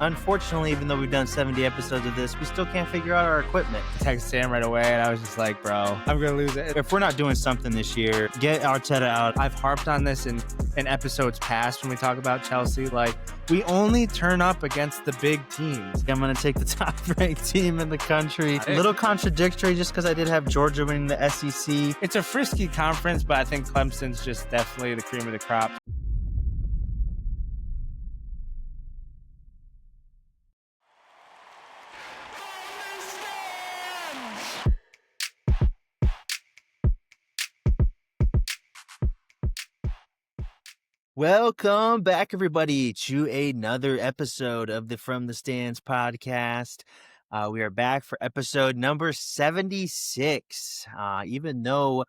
Unfortunately, even though we've done 70 episodes of this, we still can't figure out our equipment. I texted Sam right away, and I was just like, bro, I'm going to lose it. If we're not doing something this year, get Arteta out. I've harped on this in episodes past when we talk about Chelsea. Like, we only turn up against the big teams. I'm going to take the top-ranked team in the country. A little contradictory just because I did have Georgia winning the SEC. It's a frisky conference, but I think Clemson's just definitely the cream of the crop. Welcome back, everybody, to another episode of the From the Stands podcast. We are back for episode number 76. Even though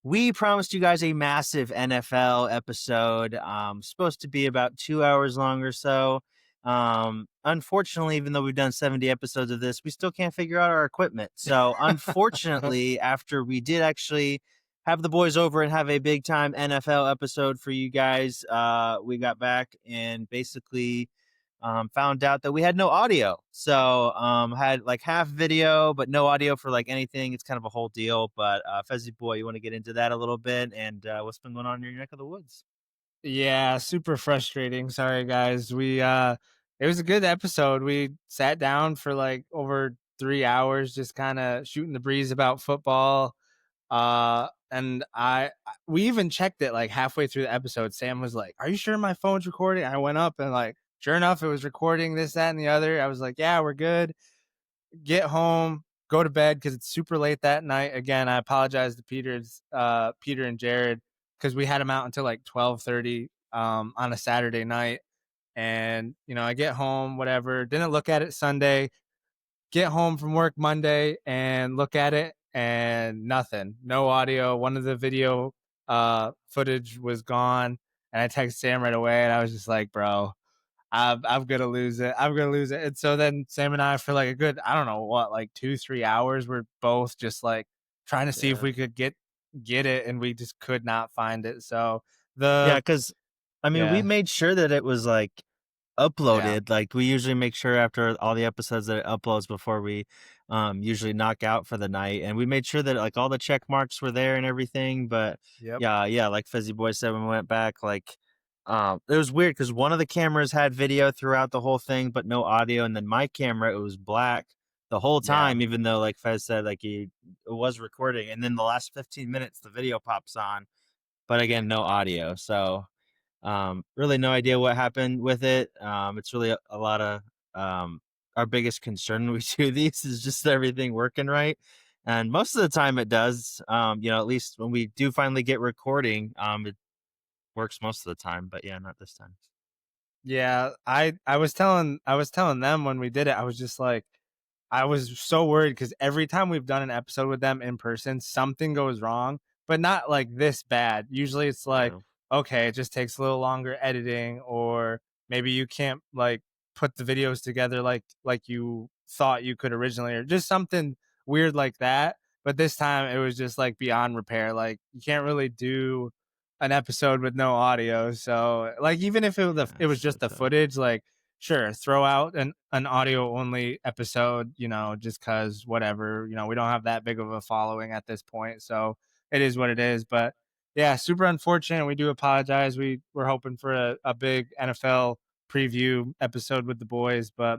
we promised you guys a massive NFL episode, supposed to be about 2 hours long or so. Unfortunately, even though we've done 70 episodes of this, we still can't figure out our equipment. So unfortunately, after we did actually have the boys over and have a big time NFL episode for you guys, we got back and basically found out that we had no audio. So had like half video, but no audio for like anything. It's kind of a whole deal. But Fezzy boy, you want to get into that a little bit and what's been going on in your neck of the woods? Yeah, super frustrating. Sorry, guys. It was a good episode. We sat down for like over 3 hours, just kind of shooting the breeze about football. And we even checked it like halfway through the episode. Sam was like, "Are you sure my phone's recording?" I went up and like, sure enough, it was recording this, that, and the other. I was like, "Yeah, we're good." Get home, go to bed because it's super late that night. Again, I apologize to Peter and Jared because we had them out until like 12:30 on a Saturday night. And I get home, whatever. Didn't look at it Sunday. Get home from work Monday and look at it, and nothing. No audio. One of the video footage was gone, and I texted Sam right away, and I was just like, bro, I'm gonna lose it. I'm gonna lose it. And so then Sam and I, for like a good, I don't know what, like 2-3 hours, we're both just like trying to see if we could get it, and we just could not find it. So because we made sure that it was like uploaded. Yeah. Like we usually make sure after all the episodes that it uploads before we usually knock out for the night, and we made sure that like all the check marks were there and everything. But Yep. yeah, like Fezzy boy said, when we went back, like it was weird because one of the cameras had video throughout the whole thing but no audio, and then my camera, it was black the whole time, even though like Fez said like it was recording, and then the last 15 minutes the video pops on, but again no audio. So really no idea what happened with it. It's really a lot of our biggest concern when we do these is just everything working right, and most of the time it does. At least when we do finally get recording, it works most of the time, but yeah, not this time. Yeah, I was telling them when we did it, I was just like, I was so worried because every time we've done an episode with them in person, something goes wrong, but not like this bad. Usually it's like, okay, it just takes a little longer editing, or maybe you can't like put the videos together like you thought you could originally, or just something weird like that. But this time it was just like beyond repair. Like you can't really do an episode with no audio. So like even if it was just the footage, like sure, throw out an audio only episode, just cause whatever, we don't have that big of a following at this point. So it is what it is. But yeah, super unfortunate. We do apologize. We were hoping for a big NFL preview episode with the boys, but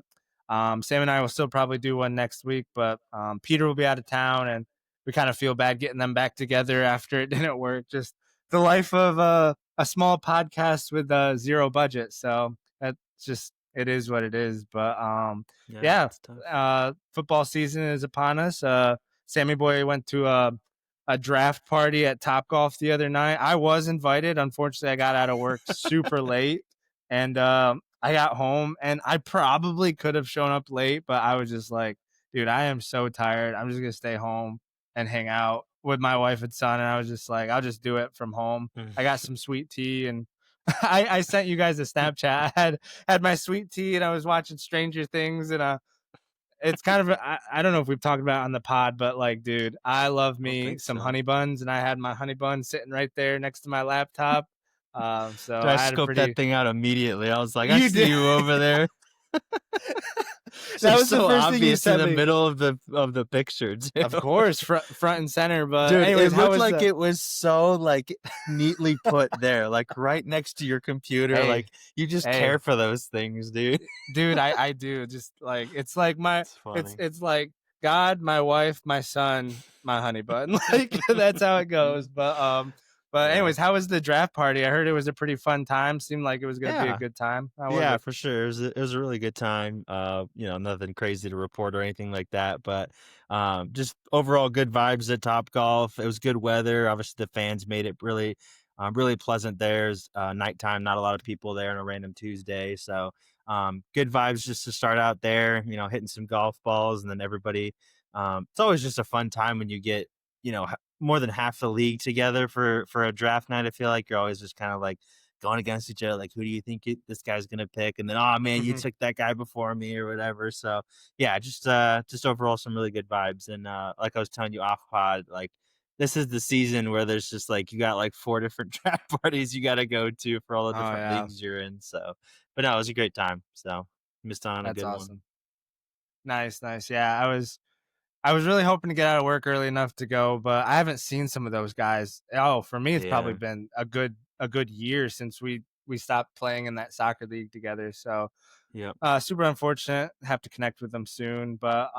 Sam and I will still probably do one next week, but Peter will be out of town, and we kind of feel bad getting them back together after it didn't work. Just the life of a small podcast with zero budget. So that's just, it is what it is. But football season is upon us. Sammy boy went to a draft party at Topgolf the other night. I was invited. Unfortunately, I got out of work super late, and I got home, and I probably could have shown up late, but I was just like, dude, I am so tired. I'm just gonna stay home and hang out with my wife and son. And I was just like, I'll just do it from home. I got some sweet tea, and I sent you guys a Snapchat. I had my sweet tea, and I was watching Stranger Things, and it's kind of, I don't know if we've talked about it on the pod, but like, dude, I love me some honey buns, and I had my honey bun sitting right there next to my laptop. So I scoped that thing out immediately. I was like, I see you over there. It's That like was the so first thing you obvious in sent the me. middle of the picture too. Of course, front and center. But Dude, it anyways, how looked was like the? it was so like neatly put there, like right next to your computer. Hey, Like you just care hey, for those things, dude. dude, I do just like it's like my It's funny. it's like God, my wife, my son, my honey bun. Like that's how it goes. But Yeah. anyways, how was the draft party? I heard it was a pretty fun time. Seemed like it was gonna be a Yeah. good time. How was Yeah, it? for sure. It was a really good time. Nothing crazy to report or anything like that, but just overall good vibes at Top Golf. It was good weather. Obviously, the fans made it really pleasant. There's nighttime, not a lot of people there on a random Tuesday, so good vibes just to start out there. Hitting some golf balls, and then everybody. It's always just a fun time when you get more than half the league together for a draft night. I feel like you're always just kind of like going against each other, like, who do you think this guy's gonna pick? And then, oh man, you took that guy before me or whatever. So yeah, just overall some really good vibes. And like I was telling you off pod, like this is the season where there's just like you got like four different draft parties you got to go to for all the Oh different yeah, leagues you're in. So, but no, it was a great time. So missed out on a that's good one. awesome. Nice, nice. Yeah, I was really hoping to get out of work early enough to go, but I haven't seen some of those guys. Oh, for me, it's probably Yeah. been a good year since we stopped playing in that soccer league together. So Yep. super unfortunate. Have to connect with them soon. But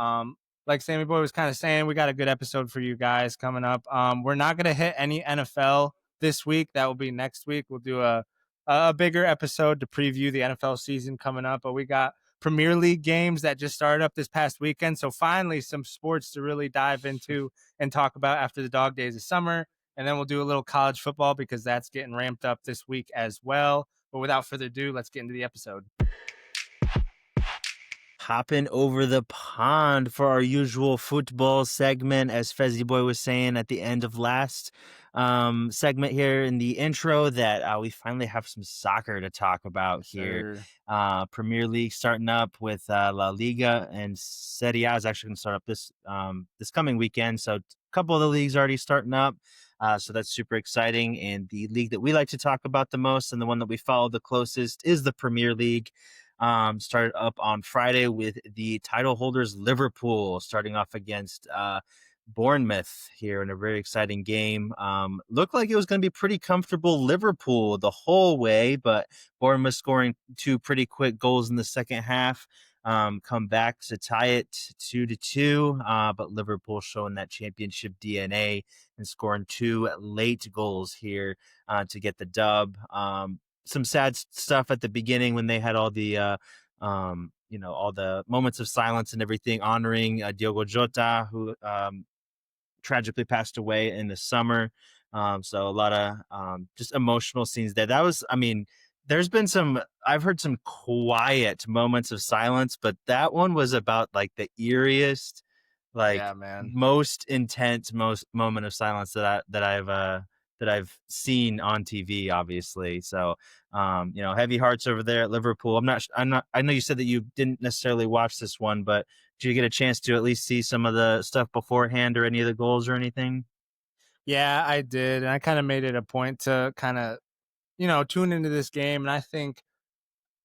like Sammy Boy was kind of saying, we got a good episode for you guys coming up. We're not gonna hit any NFL this week. That will be next week. We'll do a bigger episode to preview the NFL season coming up. But we got Premier League games that just started up this past weekend. So finally some sports to really dive into and talk about after the dog days of summer. And then we'll do a little college football because that's getting ramped up this week as well. But without further ado, let's get into the episode. Hopping over the pond for our usual football segment, as Fezzy Boy was saying at the end of last segment here in the intro, that we finally have some soccer to talk about Yes, here. sir. Premier League starting up with La Liga, and Serie A is actually going to start up this coming weekend. So a couple of the leagues already starting up. So that's super exciting. And the league that we like to talk about the most and the one that we follow the closest is the Premier League. Started up on Friday with the title holders Liverpool starting off against Bournemouth here in a very exciting game. Looked like it was going to be pretty comfortable Liverpool the whole way, but Bournemouth scoring two pretty quick goals in the second half. Come back to tie it 2-2, but Liverpool showing that championship DNA and scoring two late goals here to get the dub. Some sad stuff at the beginning when they had all the all the moments of silence and everything honoring Diogo Jota, who tragically passed away in the summer. So a lot of just emotional scenes there. That was, I mean, there's been I've heard some quiet moments of silence, but that one was about like the eeriest, like Yeah, man. most intense, most moment of silence that I've seen on TV, obviously. So, heavy hearts over there at Liverpool. I know you said that you didn't necessarily watch this one, but did you get a chance to at least see some of the stuff beforehand or any of the goals or anything? Yeah, I did. And I kind of made it a point to kind of, tune into this game. And I think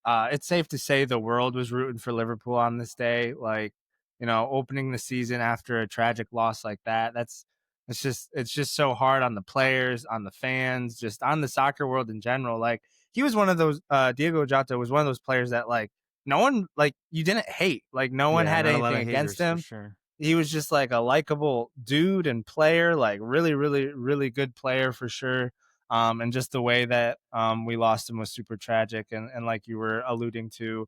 it's safe to say the world was rooting for Liverpool on this day. Like, opening the season after a tragic loss like that. It's just so hard on the players, on the fans, just on the soccer world in general. Like, he was one of those, Diego Jota was one of those players that, like, no one, like, you didn't hate. Like, no one Yeah, had not a lot anything of against haters for him. sure. He was just like a likable dude and player, like really, really, really good player for sure. And just the way that we lost him was super tragic. And like you were alluding to,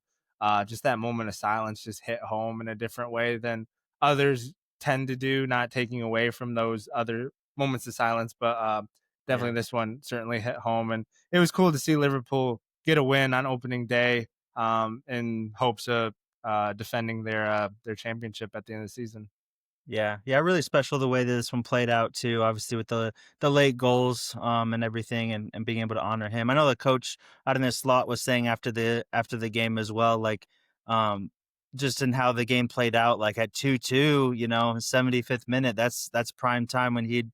just that moment of silence just hit home in a different way than others tend to do, not taking away from those other moments of silence. But Yeah. definitely this one certainly hit home. And it was cool to see Liverpool get a win on opening day in hopes of defending their championship at the end of the season. Yeah, yeah, really special the way that this one played out too. Obviously, with the late goals, and everything, and being able to honor him. I know the coach out in this slot was saying after the game as well, like, just in how the game played out, like at 2-2, 75th minute. That's prime time when he'd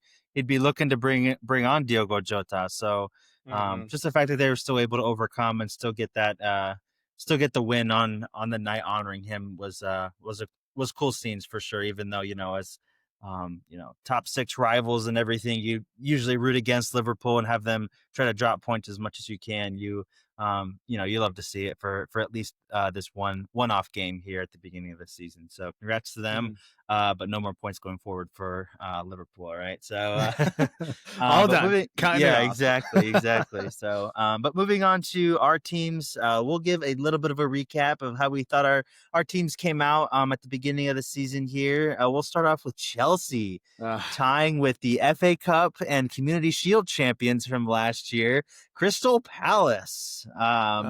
be looking to bring on Diogo Jota. So, Hmm. just the fact that they were still able to overcome and still get that. still get the win on the night honoring him was cool scenes for sure. Even though as top six rivals and everything, you usually root against Liverpool and have them try to drop points as much as you can. You love to see it for at least this one off game here at the beginning of the season. So congrats to them, Mhm. but no more points going forward for Liverpool. All right, so All but done. moving, Cutting it yeah, off. exactly, exactly. So, but moving on to our teams, we'll give a little bit of a recap of how we thought our teams came out at the beginning of the season here. We'll start off with Chelsea Ugh. tying with the FA Cup and Community Shield champions from last year, Crystal Palace.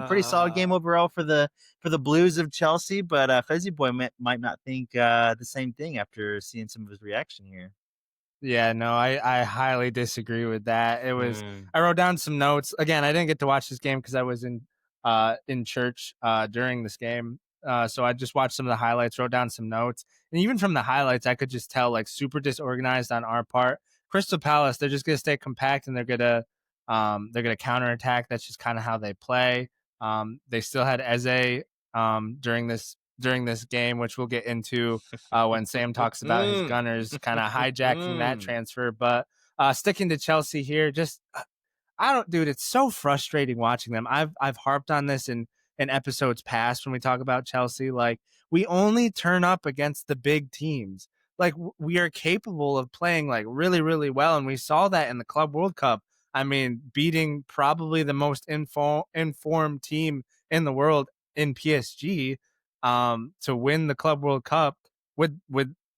Pretty solid Uh, game overall for the Blues of Chelsea, but Fezzy Boy might not think the same thing after seeing some of his reaction here. Yeah, no, I highly disagree with that. Mm. I wrote down some notes. Again, I didn't get to watch this game because I was in church during this game. So I just watched some of the highlights, wrote down some notes. And even from the highlights, I could just tell like super disorganized on our part. Crystal Palace, they're just gonna stay compact and they're gonna counterattack. That's just kind of how they play. They still had Eze during this game, which we'll get into when Sam talks about his Gunners kind of hijacking that transfer. But sticking to Chelsea here, just I don't, dude. It's so frustrating watching them. I've harped on this in episodes past when we talk about Chelsea. Like we only turn up against the big teams. Like we are capable of playing like really really well, and we saw that in the Club World Cup. I mean, beating probably the most informed team in the world in PSG to win the Club World Cup with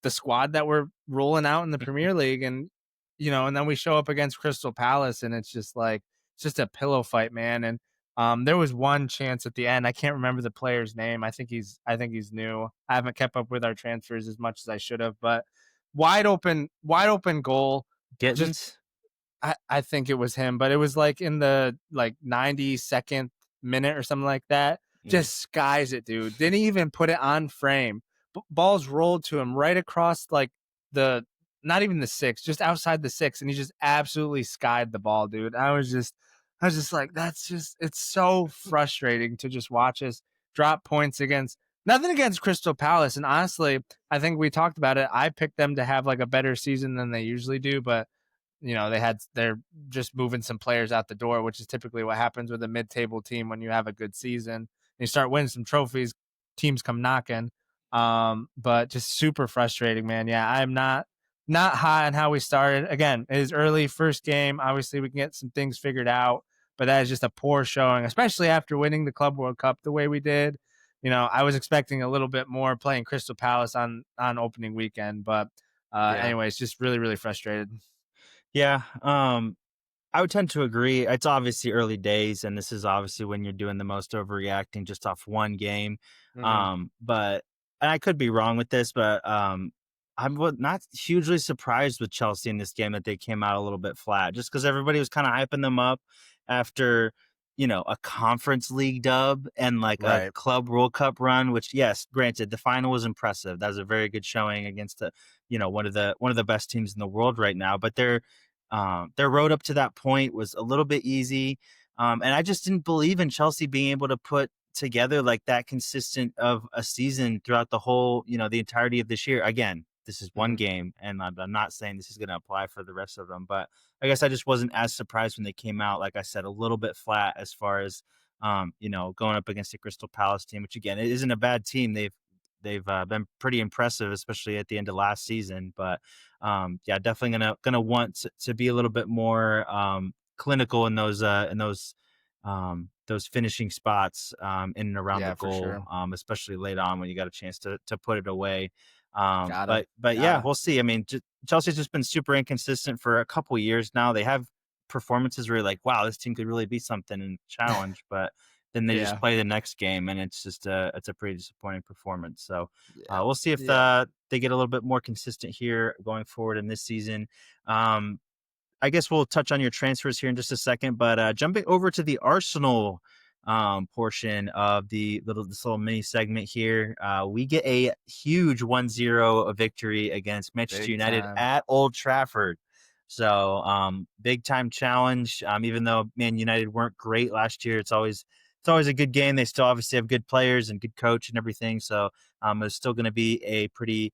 the squad that we're rolling out in the Premier League, and and then we show up against Crystal Palace, and it's just like it's just a pillow fight, man. And there was one chance at the end. I can't remember the player's name. I think he's new. I haven't kept up with our transfers as much as I should have, but wide open goal. Just Gittins? I think it was him, but it was like in the like 92nd minute or something like that. Mm. Just skies it, dude. Didn't even put it on frame. Balls rolled to him right across like the not even the six, just outside the six, and he just absolutely skied the ball, dude. I was just like, that's just it's so frustrating to just watch us drop points against nothing against Crystal Palace. And honestly, I think we talked about it. I picked them to have like a better season than they usually do, but they're just moving some players out the door, which is typically what happens with a mid-table team when you have a good season and you start winning some trophies, teams come knocking. But just super frustrating, man. Yeah, I'm not high on how we started. Again, it is early first game. Obviously, we can get some things figured out, but that is just a poor showing, especially after winning the Club World Cup the way we did. I was expecting a little bit more playing Crystal Palace on opening weekend, but Yeah. anyways, just really really frustrated. Yeah. I would tend to agree. It's obviously early days, and this is obviously when you're doing the most overreacting just off one game. Mhm. But and I could be wrong with this, but not hugely surprised with Chelsea in this game that they came out a little bit flat, just because everybody was kind of hyping them up after a conference league dub and like a Right. club World Cup run. Which, yes, granted, the final was impressive. That was a very good showing against one of the best teams in the world right now. But their road up to that point was a little bit easy. And I just didn't believe in Chelsea being able to put together like that consistent of a season throughout the whole, the entirety of this year. Again, this is one Mhm. game, and I'm not saying this is going to apply for the rest of them, but I guess I just wasn't as surprised when they came out, like I said, a little bit flat as far as, going up against the Crystal Palace team, which again, it isn't a bad team. They've been pretty impressive, especially at the end of last season. But yeah, definitely gonna want to be a little bit more clinical in those finishing spots in and around the Yeah, for goal, sure. especially late on when you got a chance to put it away. Gotta, But yeah, gotta. we'll see. I mean, Chelsea's just been super inconsistent for a couple years now. They have performances where you're like, wow, this team could really be something and challenge, but then they just Yeah. play the next game, and it's a pretty disappointing performance. So Yeah. we'll see if Yeah. they get a little bit more consistent here going forward in this season. Um, I guess we'll touch on your transfers here in just a second, but jumping over to the Arsenal portion of this little mini segment here, we get a huge 1-0 victory against Manchester Big United time. at Old Trafford. So big time challenge. Even though Man United weren't great last year, it's it's always a good game. They still obviously have good players and good coach and everything. So it's still going to be a pretty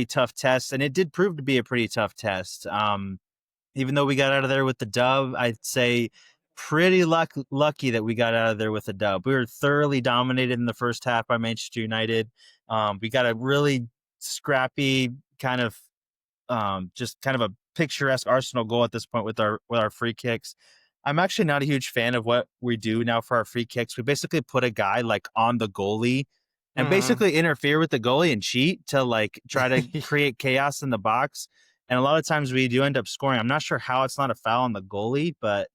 tough test, and it did prove to be a pretty tough test. Even though we got out of there with the dub, I'd say pretty lucky that we got out of there with a dub. We were thoroughly dominated in the first half by Manchester United. We got a really scrappy kind of just kind of a picturesque Arsenal goal at this point with our free kicks. I'm actually not a huge fan of what we do now for our free kicks. We basically put a guy like on the goalie and Mhm. basically interfere with the goalie and cheat to like try to create chaos in the box. And a lot of times we do end up scoring. I'm not sure how it's not a foul on the goalie, but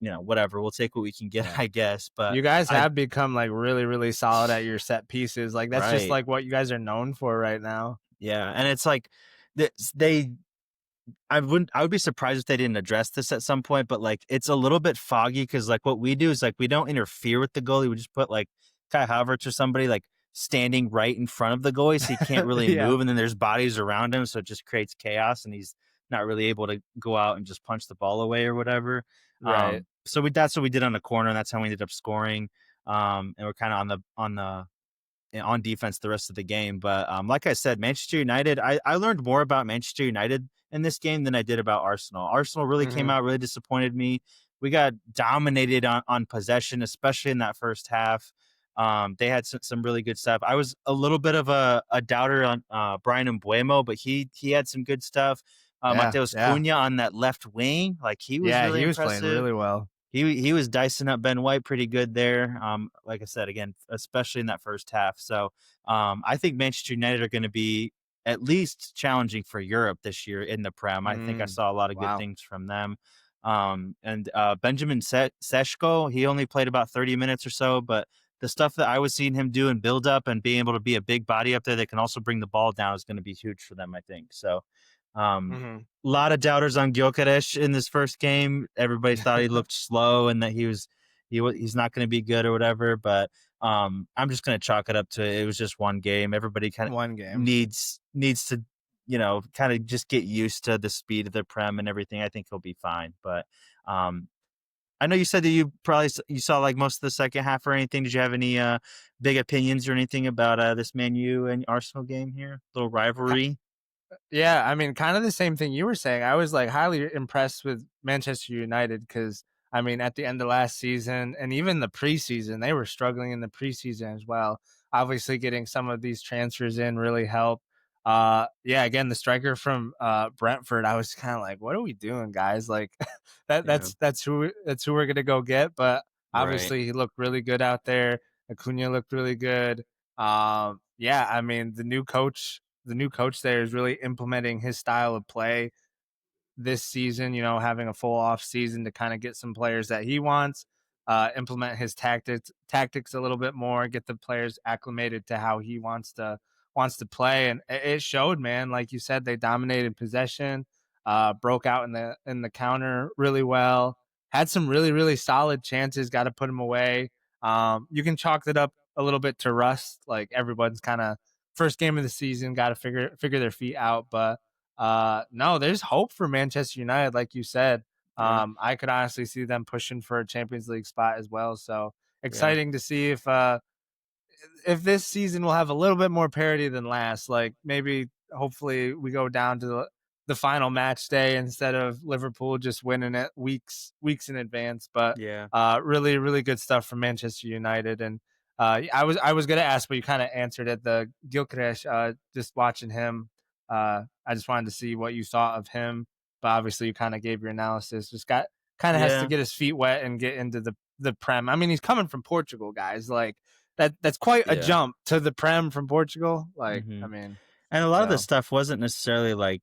whatever. We'll take what we can get, Yeah. I guess. But You guys I have become, like, really, really solid at your set pieces, like, that's just, right. like, what you guys are known for right now. Yeah. And it's like they I would be surprised if they didn't address this at some point, but, like, it's a little bit foggy because like, what we do is, like, we don't interfere with the goalie, we just put, like, Kai Havertz or somebody, like, standing right in front of the goalie so he can't really Yeah, move, and then there's bodies around him, so it just creates chaos, and he's not really able to go out and just punch the ball away or whatever. right. So that's what we did on the corner, and that's how we ended up scoring, and we're kinda on defense the rest of the game. But like I said, Manchester United, I learned more about Manchester United in this game than I did about Arsenal. Arsenal really came Mhm. out, really disappointed me. We got dominated on possession, especially in that first half. They had some really good stuff. I was a little bit of a doubter on Brian Mbuemo, but he had some good stuff. Yeah, Mateus yeah. Cunha on that left wing, like he was Yeah, really he was playing impressive. really well. He was dicing up Ben White pretty good there. Like I said, again, especially in that first half. So I think Manchester United are going to be at least challenging for Europe this year in the Prem. I think I Mm, saw a lot of good wow. things from them. And Benjamin Seshko, he only played about 30 minutes or so, but the stuff that I was seeing him do and build up and being able to be a big body up there that can also bring the ball down is going to be huge for them, I think. So um, Mhm. lot of doubters on Gyökeres in this first game. Everybody thought he looked slow and that he's not going to be good or whatever. But I'm just going to chalk it up to it was just one game. Everybody kind of One game. needs to kind of just get used to the speed of the prem and everything. I think he'll be fine. But um, I know you said that you saw like most of the second half or anything. Did you have any big opinions or anything about this Man U and Arsenal game here? Little rivalry. Yeah, I mean, kind of the same thing you were saying. I was like highly impressed with Manchester United because I mean, at the end of last season and even the preseason, they were struggling in the preseason as well. Obviously, getting some of these transfers in really helped. Yeah, again, the striker from Brentford, I was kind of like, what are we doing, guys? Like Yeah. that's who we're gonna go get. But Right. obviously, he looked really good out there. Acuna looked really good. Yeah, I mean, the new coach there is really implementing his style of play this season, you know, having a full off season to kind of get some players that he wants, implement his tactics a little bit more, get the players acclimated to how he wants to play. And it showed, man. Like you said, they dominated possession, broke out in the counter really well, had some really, really solid chances, got to put them away. You can chalk it up a little bit to rust. Like everyone's kind of first game of the season, got to figure their feet out. But no, there's hope for Manchester United, like you said. Yeah. I could honestly see them pushing for a Champions League spot as well. So Yeah. exciting to see if this season will have a little bit more parity than last. Like maybe, hopefully, we go down to the final match day instead of Liverpool just winning it weeks in advance. But Yeah. really, really good stuff from Manchester United. And I was gonna ask, but you kind of answered it. The Gilchrist, just watching him, I just wanted to see what you thought of him. But obviously, you kind of gave your analysis. Just got kind of has to Yeah. get his feet wet and get into the Prem. I mean, he's coming from Portugal, guys. Like that's quite a Yeah. jump to the Prem from Portugal. Like, I Mhm. mean, And a lot of this so stuff wasn't necessarily like,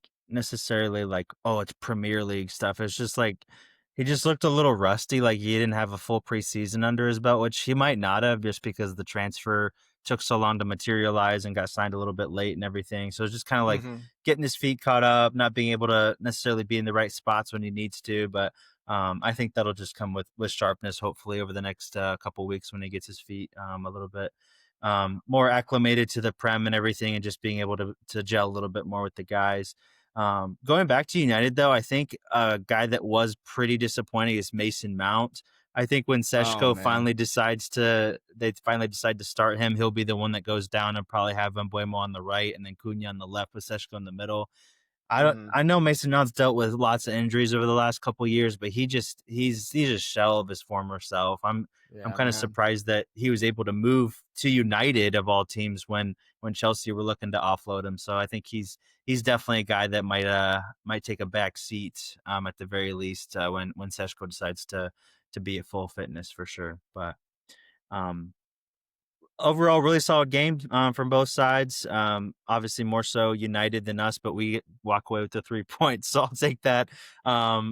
oh, it's Premier League stuff. It's just like he just looked a little rusty, like he didn't have a full preseason under his belt, which he might not have just because the transfer took so long to materialize and got signed a little bit late and everything. So it's just kind of like mhm. getting his feet caught up, not being able to necessarily be in the right spots when he needs to. But I think that'll just come with sharpness, hopefully, over the next couple weeks when he gets his feet a little bit more acclimated to the prem and everything, and just being able to gel a little bit more with the guys. Going back to United, though, I think a guy that was pretty disappointing is Mason Mount. I think when Oh Seshko man. they finally decide to start him, he'll be the one that goes down and probably have Embuemo on the right and then Cunha on the left with Seshko in the middle. Hmm. I know Mason Mount's dealt with lots of injuries over the last couple of years, but he's a shell of his former self. I'm Yeah, kind of man. surprised that he was able to move to United of all teams when Chelsea were looking to offload him. So I think he's definitely a guy that might take a back seat at the very least when Seshko decides to be at full fitness for sure. But um overall, really solid game from both sides. Obviously, more so United than us, but we walk away with the 3 points. So I'll take that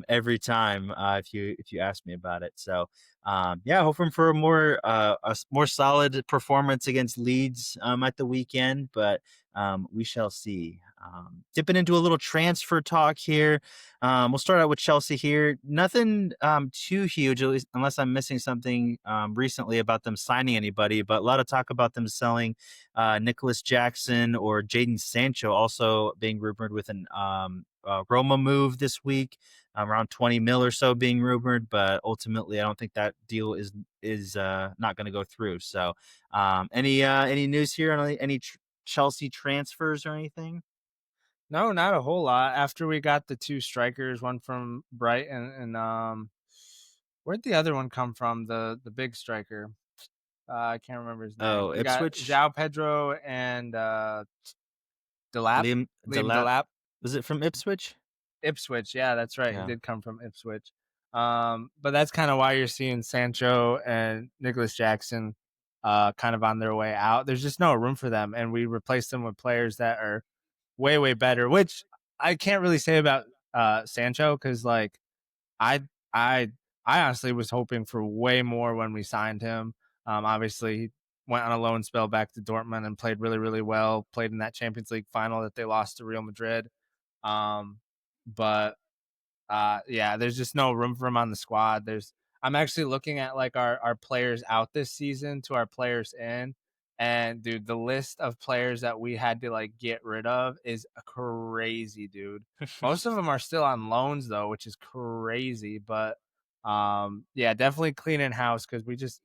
every time if you ask me about it. So yeah, hoping for a more solid performance against Leeds at the weekend, but we shall see. Dipping into a little transfer talk here. We'll start out with Chelsea here. Nothing too huge, at least unless I'm missing something recently about them signing anybody, but a lot of talk about them selling Nicholas Jackson or Jadon Sancho, also being rumored with an Roma move this week, around 20 mil or so being rumored, but ultimately I don't think that deal is not going to go through. So any news here on any Chelsea transfers or anything? No, not a whole lot. After we got the two strikers, one from Brighton and where'd the other one come from? The big striker. I can't remember his name. Oh, We got Ipswich, João Pedro and Delap, Liam Liam Delap. Delap. Was it from Ipswich? Ipswich, yeah, that's right. He Yeah. did come from Ipswich. But that's kind of why you're seeing Sancho and Nicholas Jackson kind of on their way out. There's just no room for them, and we replaced them with players that are way, way better. Which I can't really say about Sancho because, like, I, I, I honestly was hoping for way more when we signed him. Obviously, he went on a loan spell back to Dortmund and played really, really well. Played in that Champions League final that they lost to Real Madrid. Um, but yeah, there's just no room for him on the squad. I'm actually looking at like our players out this season to our players in, and dude, the list of players that we had to like get rid of is crazy, dude. Most of them are still on loans though, which is crazy. But yeah, definitely cleaning house because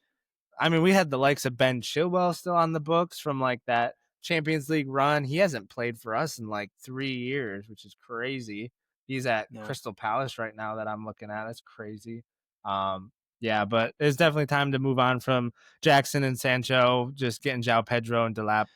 I mean, we had the likes of Ben Chilwell still on the books from like that Champions League run. He hasn't played for us in like 3 years, which is crazy. He's at No. Crystal Palace right now that I'm looking at. That's crazy. Um, yeah, but it's definitely time to move on from Jackson and Sancho. Just getting João Pedro and Delap.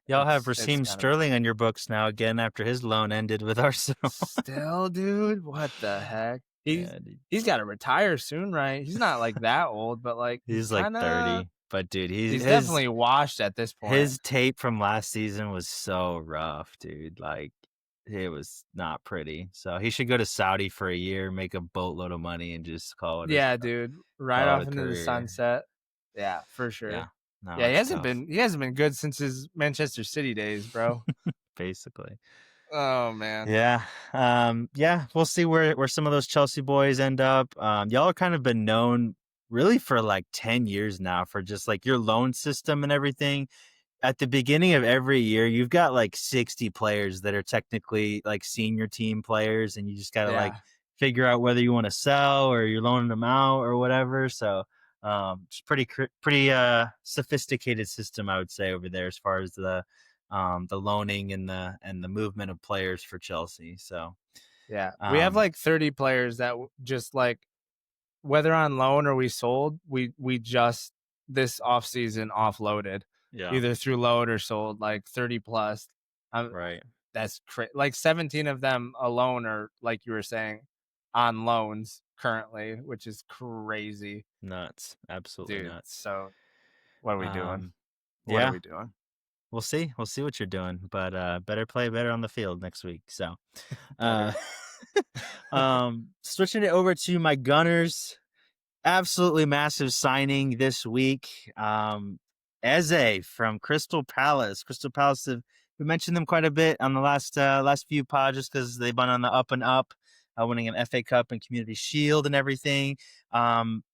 Y'all have It's Raheem kind of Sterling on your books now again after his loan ended with Arsenal. still, dude. What the heck? Yeah, dude. He's got to retire soon, right? He's not like that old, but like he's He's like kind of 30, but dude, he's definitely washed at this point. his tape from last season was so rough, dude. Like it was not pretty. So he should go to Saudi for a year, make a boatload of money, and just Yeah, dude. Right call it off a into the career. sunset. Yeah, for Yeah, sure. no, Yeah, it's tough. he hasn't been good since his Manchester City days, bro. Basically. Oh man. Yeah. Yeah, we'll see where some of those Chelsea boys end up. Y'all have kind of been known really for like 10 years now for just like your loan system and everything. At the beginning of every year, you've got like 60 players that are technically like senior team players, and you just got to like Yeah. figure out whether you want to sell or you're loaning them out or whatever. So, it's pretty sophisticated system, I would say, over there as far as the loaning and the movement of players for Chelsea. So, Yeah. We have um, like 30 players that just like whether on loan or we sold, we just this offseason offloaded yeah, either through load or sold like 30 plus. Um, right. like 17 of them alone are like you were saying on loans currently, which is crazy, Nuts. Absolutely dude. nuts. So what are we doing? Um, What are yeah, we doing? we'll see. We'll see what you're doing, but better play better on the field next week. So, uh, Better. switching it over to my Gunners, absolutely massive signing this week. Eze from Crystal Palace. Crystal Palace we mentioned them quite a bit on the last few pods just because they've been on the up and up, winning an FA Cup and Community Shield and everything.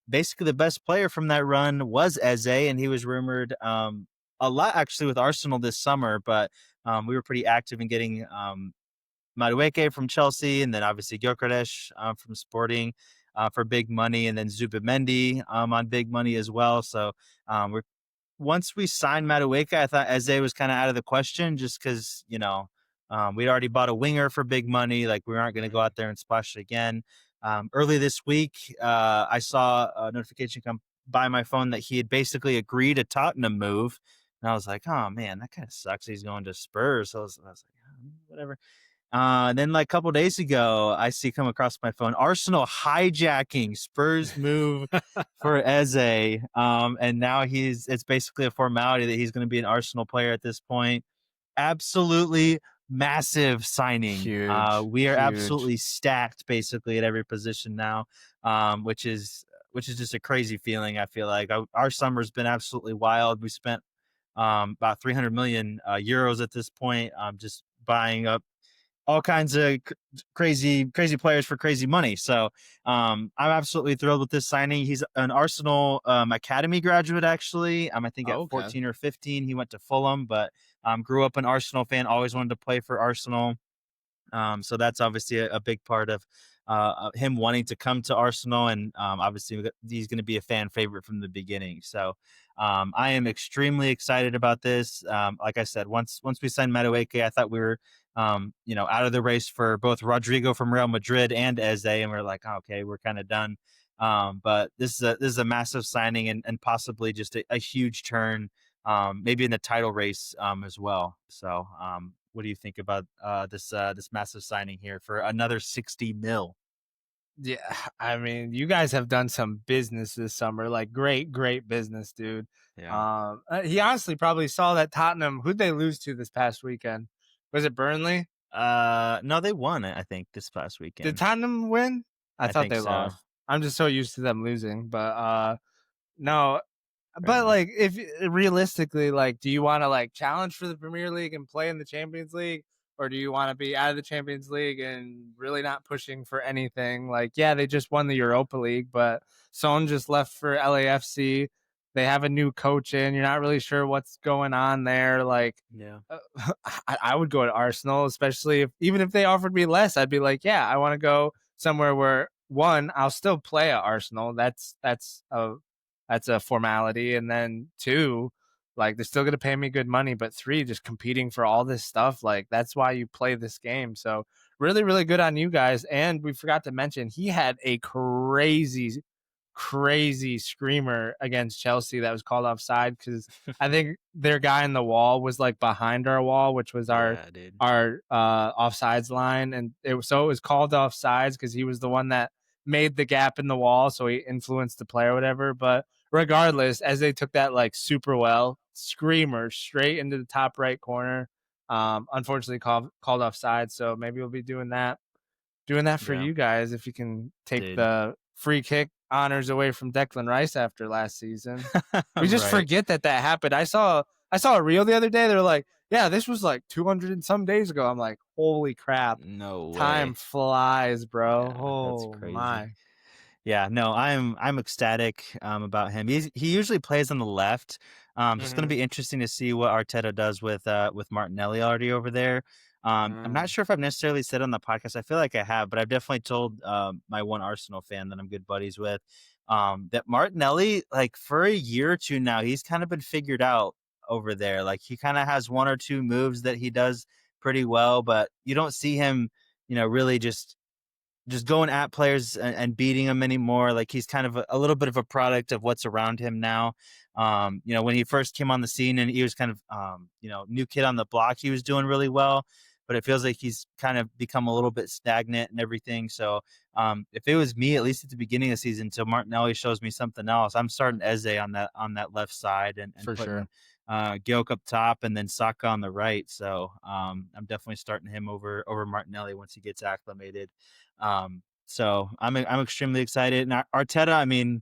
Basically, the best player from that run was Eze, and he was rumored a lot actually with Arsenal this summer, but we were pretty active in getting Madueke from Chelsea, and then obviously Gyökeres from Sporting. for big money, and then Zubimendi on big money as well. So we're once we signed Madueke, I thought Eze was kind of out of the question just because, we'd already bought a winger for big money. Like, we aren't going to go Mhm. out there and splash it again. Early this week, I saw a notification come by my phone that he had basically agreed a Tottenham move. And I was like, oh man, that kind of sucks. He's going to Spurs. So I was like, "Oh, whatever." Then like a couple days ago, I see come across my phone Arsenal hijacking Spurs move for Eze. And now it's basically a formality that he's going to be an Arsenal player at this point. Absolutely massive signing. Huge, We are huge. absolutely stacked basically at every position now, which is just a crazy feeling. I feel like our summer's been absolutely wild. We spent about 300 million euros at this point, just buying up all kinds of crazy players for crazy money. So I'm absolutely thrilled with this signing. He's an Arsenal academy graduate, actually. I think at Oh, okay. 14 or 15 he went to Fulham, but grew up an Arsenal fan. Always wanted to play for Arsenal. So that's obviously a big part of him wanting to come to Arsenal, and obviously he's going to be a fan favorite from the beginning. So I am extremely excited about this. Like I said, once we signed Madueke, I thought we were out of the race for both Rodrigo from Real Madrid and Eze, and we're like, oh, okay, we're kind of done. But this is a massive signing, and possibly just a huge turn, maybe in the title race as well. So what do you think about this massive signing here for another 60 mil? Yeah, I mean, you guys have done some business this summer, like great, great business, dude. Yeah. He honestly probably saw that Tottenham. Who'd they lose to this past weekend? Was it Burnley? No, they won, I think, this past Did weekend. Tottenham win? I I thought think they so. lost. I'm just so used to them losing, but no, Fair but, enough. like, if realistically, like, do you wanna, like, challenge for the Premier League and play in the Champions League? Or do you wanna be out of the Champions League and really not pushing for anything? Like, yeah, they just won the Europa League, but Son just left for LAFC. They have a new coach in. You're not really sure what's going on there. Like, Yeah. uh, I would go to Arsenal, especially if even if they offered me less, I'd be like, yeah, I wanna go somewhere where, 1, I'll still play at Arsenal. That's a formality. And then 2, like they're still gonna pay me good money. But 3, just competing for all this stuff, like that's why you play this game. So really, really good on you guys. And we forgot to mention he had a crazy screamer against Chelsea that was called offside because I think their guy in the wall was like behind our wall, which was our Yeah, dude. our offsides line, and it was called offsides because he was the one that made the gap in the wall, so he influenced the play or whatever. But regardless, as they took that like super well, screamer straight into the top right corner. Unfortunately called offside, so maybe we'll be doing that for Yeah, you guys if you can take dude. the free kick honors away from Declan Rice after last season. We just Right. forget that happened. I saw a reel the other day. They're like, "Yeah, this was like 200 and some days ago." I'm like, "Holy crap. No Time way. flies, bro. Yeah, that's Oh crazy. my." Yeah, no, I'm ecstatic about him. He usually plays on the left. So it's going to Mhm. be interesting to see what Arteta does with Martinelli already over there. I'm not Mm. sure if I've necessarily said on the podcast. I feel like I have, but I've definitely told my one Arsenal fan that I'm good buddies with that Martinelli, like for a year or two now, he's kind of been figured out over there. Like he kind of has one or two moves that he does pretty well, but you don't see him, really just going at players and beating them anymore. Like he's kind of a little bit of a product of what's around him now. When he first came on the scene and he was kind of, new kid on the block, he was doing really well, but it feels like he's kind of become a little bit stagnant and everything. So if it was me, at least at the beginning of the season, until Martinelli shows me something else, I'm starting Eze on that left side and For putting sure. Gyoke up top and then Saka on the right. So I'm definitely starting him over Martinelli once he gets acclimated. So I'm extremely excited. And Arteta, I mean,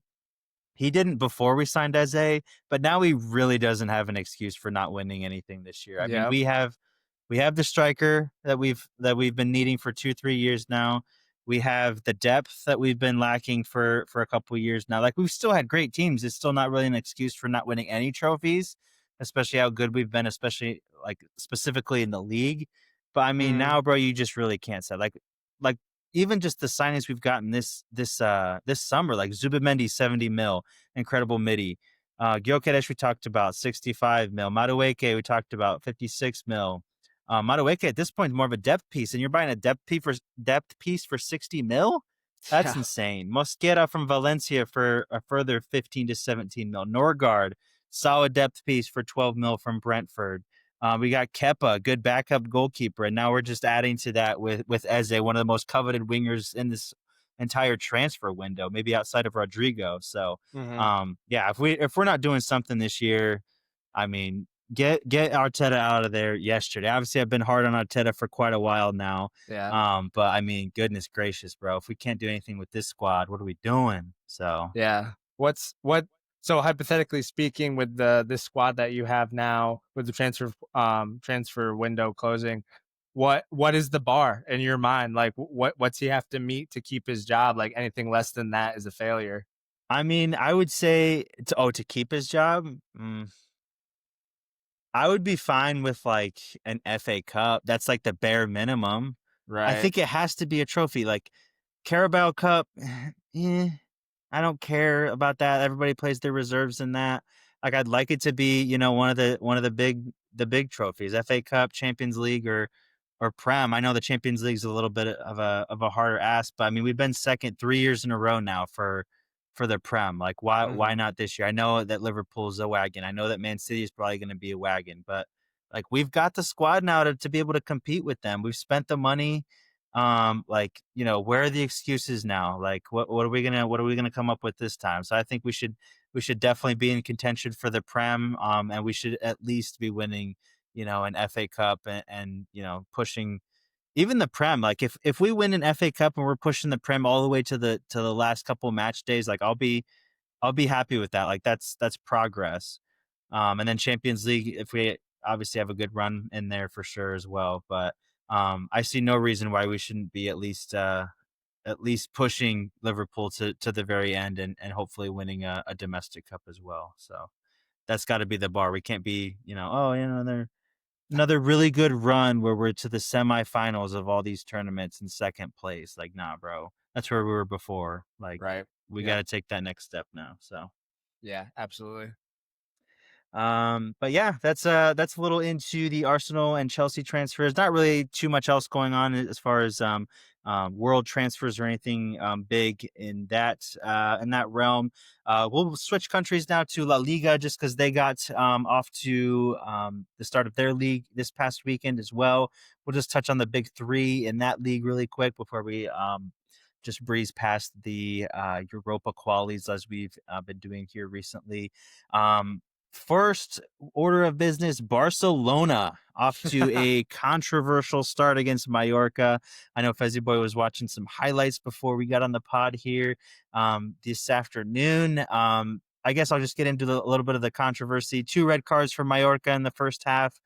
he didn't before we signed Eze, but now he really doesn't have an excuse for not winning anything this year. I mean, Yep. we have the striker that we've been needing for 2-3 years now. We have the depth that we've been lacking for a couple of years now. Like we've still had great teams. It's still not really an excuse for not winning any trophies, especially how good we've been, especially like specifically in the league. But I mean, Mhm. now, bro, you just really can't say like even just the signings we've gotten this summer, like Zubamendi 70 mil, incredible midi. Gyökeres we talked about 65 mil. Madueke we talked about 56 mil. Madueke at this point is more of a depth piece, and you're buying a depth piece for 60 mil. That's Yeah. insane. Mosquera from Valencia for a further 15 to 17 mil. Norgard, solid depth piece for 12 mil from Brentford. We got Kepa, good backup goalkeeper, and now we're just adding to that with Eze, one of the most coveted wingers in this entire transfer window, maybe outside of Rodrigo. So, Hmm. yeah, if we're not doing something this year, I mean, get Arteta out of there yesterday. Obviously, I've been hard on Arteta for quite a while now. Yeah. But I mean, goodness gracious, bro, if we can't do anything with this squad, what are we doing? So, Yeah. What so hypothetically speaking, with the this squad that you have now, with the transfer window closing, what is the bar in your mind? Like what's he have to meet to keep his job? Like anything less than that is a failure. I mean, I would say to keep his job. I would be fine with like an FA Cup. That's like the bare minimum. I Right. think it has to be a trophy. Like Carabao Cup, eh, I don't care about that. Everybody plays their reserves in that. Like I'd like it to be, one of the big trophies, FA Cup, Champions League, or Prem. I know the Champions League's a little bit of a harder ask, but I mean we've been second 3 years in a row now for the Prem. Like why Mhm. not this year? I know that Liverpool's a wagon. I know that Man City is probably going to be a wagon, but like we've got the squad now to be able to compete with them. We've spent the money. Like, where are the excuses now? Like what are we gonna come up with this time? So I think we should definitely be in contention for the Prem. And we should at least be winning, an FA Cup and pushing even the Prem. Like if we win an FA Cup and we're pushing the Prem all the way to the last couple match days, like I'll be happy with that. Like that's progress. And then Champions League, if we obviously have a good run in there for sure as well. But I see no reason why we shouldn't be at least pushing Liverpool to the very end and hopefully winning a domestic cup as well. So that's got to be the bar. We can't be, another really good run where we're to the semifinals of all these tournaments in second place. Like, nah, bro. That's where we were before. Like, Right. we got Yep. to take that next step now. So, Yeah, absolutely. but yeah, that's a little into the Arsenal and Chelsea transfers. Not really too much else going on as far as world transfers or anything big in that realm. We'll switch countries now to La Liga just because they got off to the start of their league this past weekend as well. We'll just touch on the big three in that league really quick before we just breeze past the Europa qualies as we've been doing here recently. First order of business, Barcelona off to a controversial start against Mallorca. I know Fezzy Boy was watching some highlights before we got on the pod here this afternoon. I guess I'll just get into a little bit of the controversy. 2 red cards for Mallorca in the first half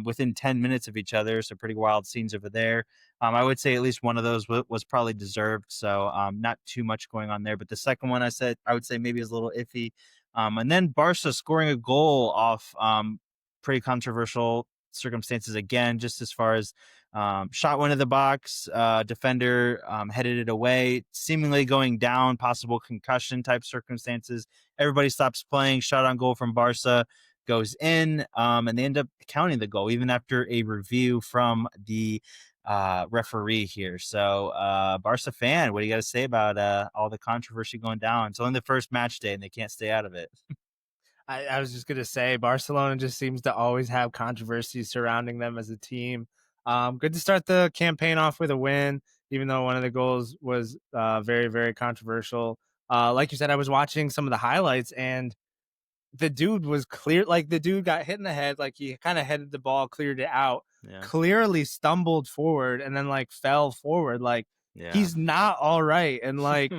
within 10 minutes of each other. So pretty wild scenes over there. I would say at least one of those was probably deserved. So not too much going on there. But the second one I would say maybe is a little iffy. And then Barca scoring a goal off pretty controversial circumstances again, just as far as shot went in the box, defender headed it away, seemingly going down, possible concussion type circumstances. Everybody stops playing, shot on goal from Barca goes in, and they end up counting the goal even after a review from the referee here. So, Barca fan, what do you got to say about all the controversy going down? It's only the first match day, and they can't stay out of it. I was just gonna say Barcelona just seems to always have controversy surrounding them as a team. Good to start the campaign off with a win, even though one of the goals was very, very controversial. Like you said, I was watching some of the highlights, and the dude was clear. Like the dude got hit in the head, like he kind of headed the ball, cleared it out, Yeah, clearly stumbled forward, and then like fell forward. Like yeah, he's not all right. And like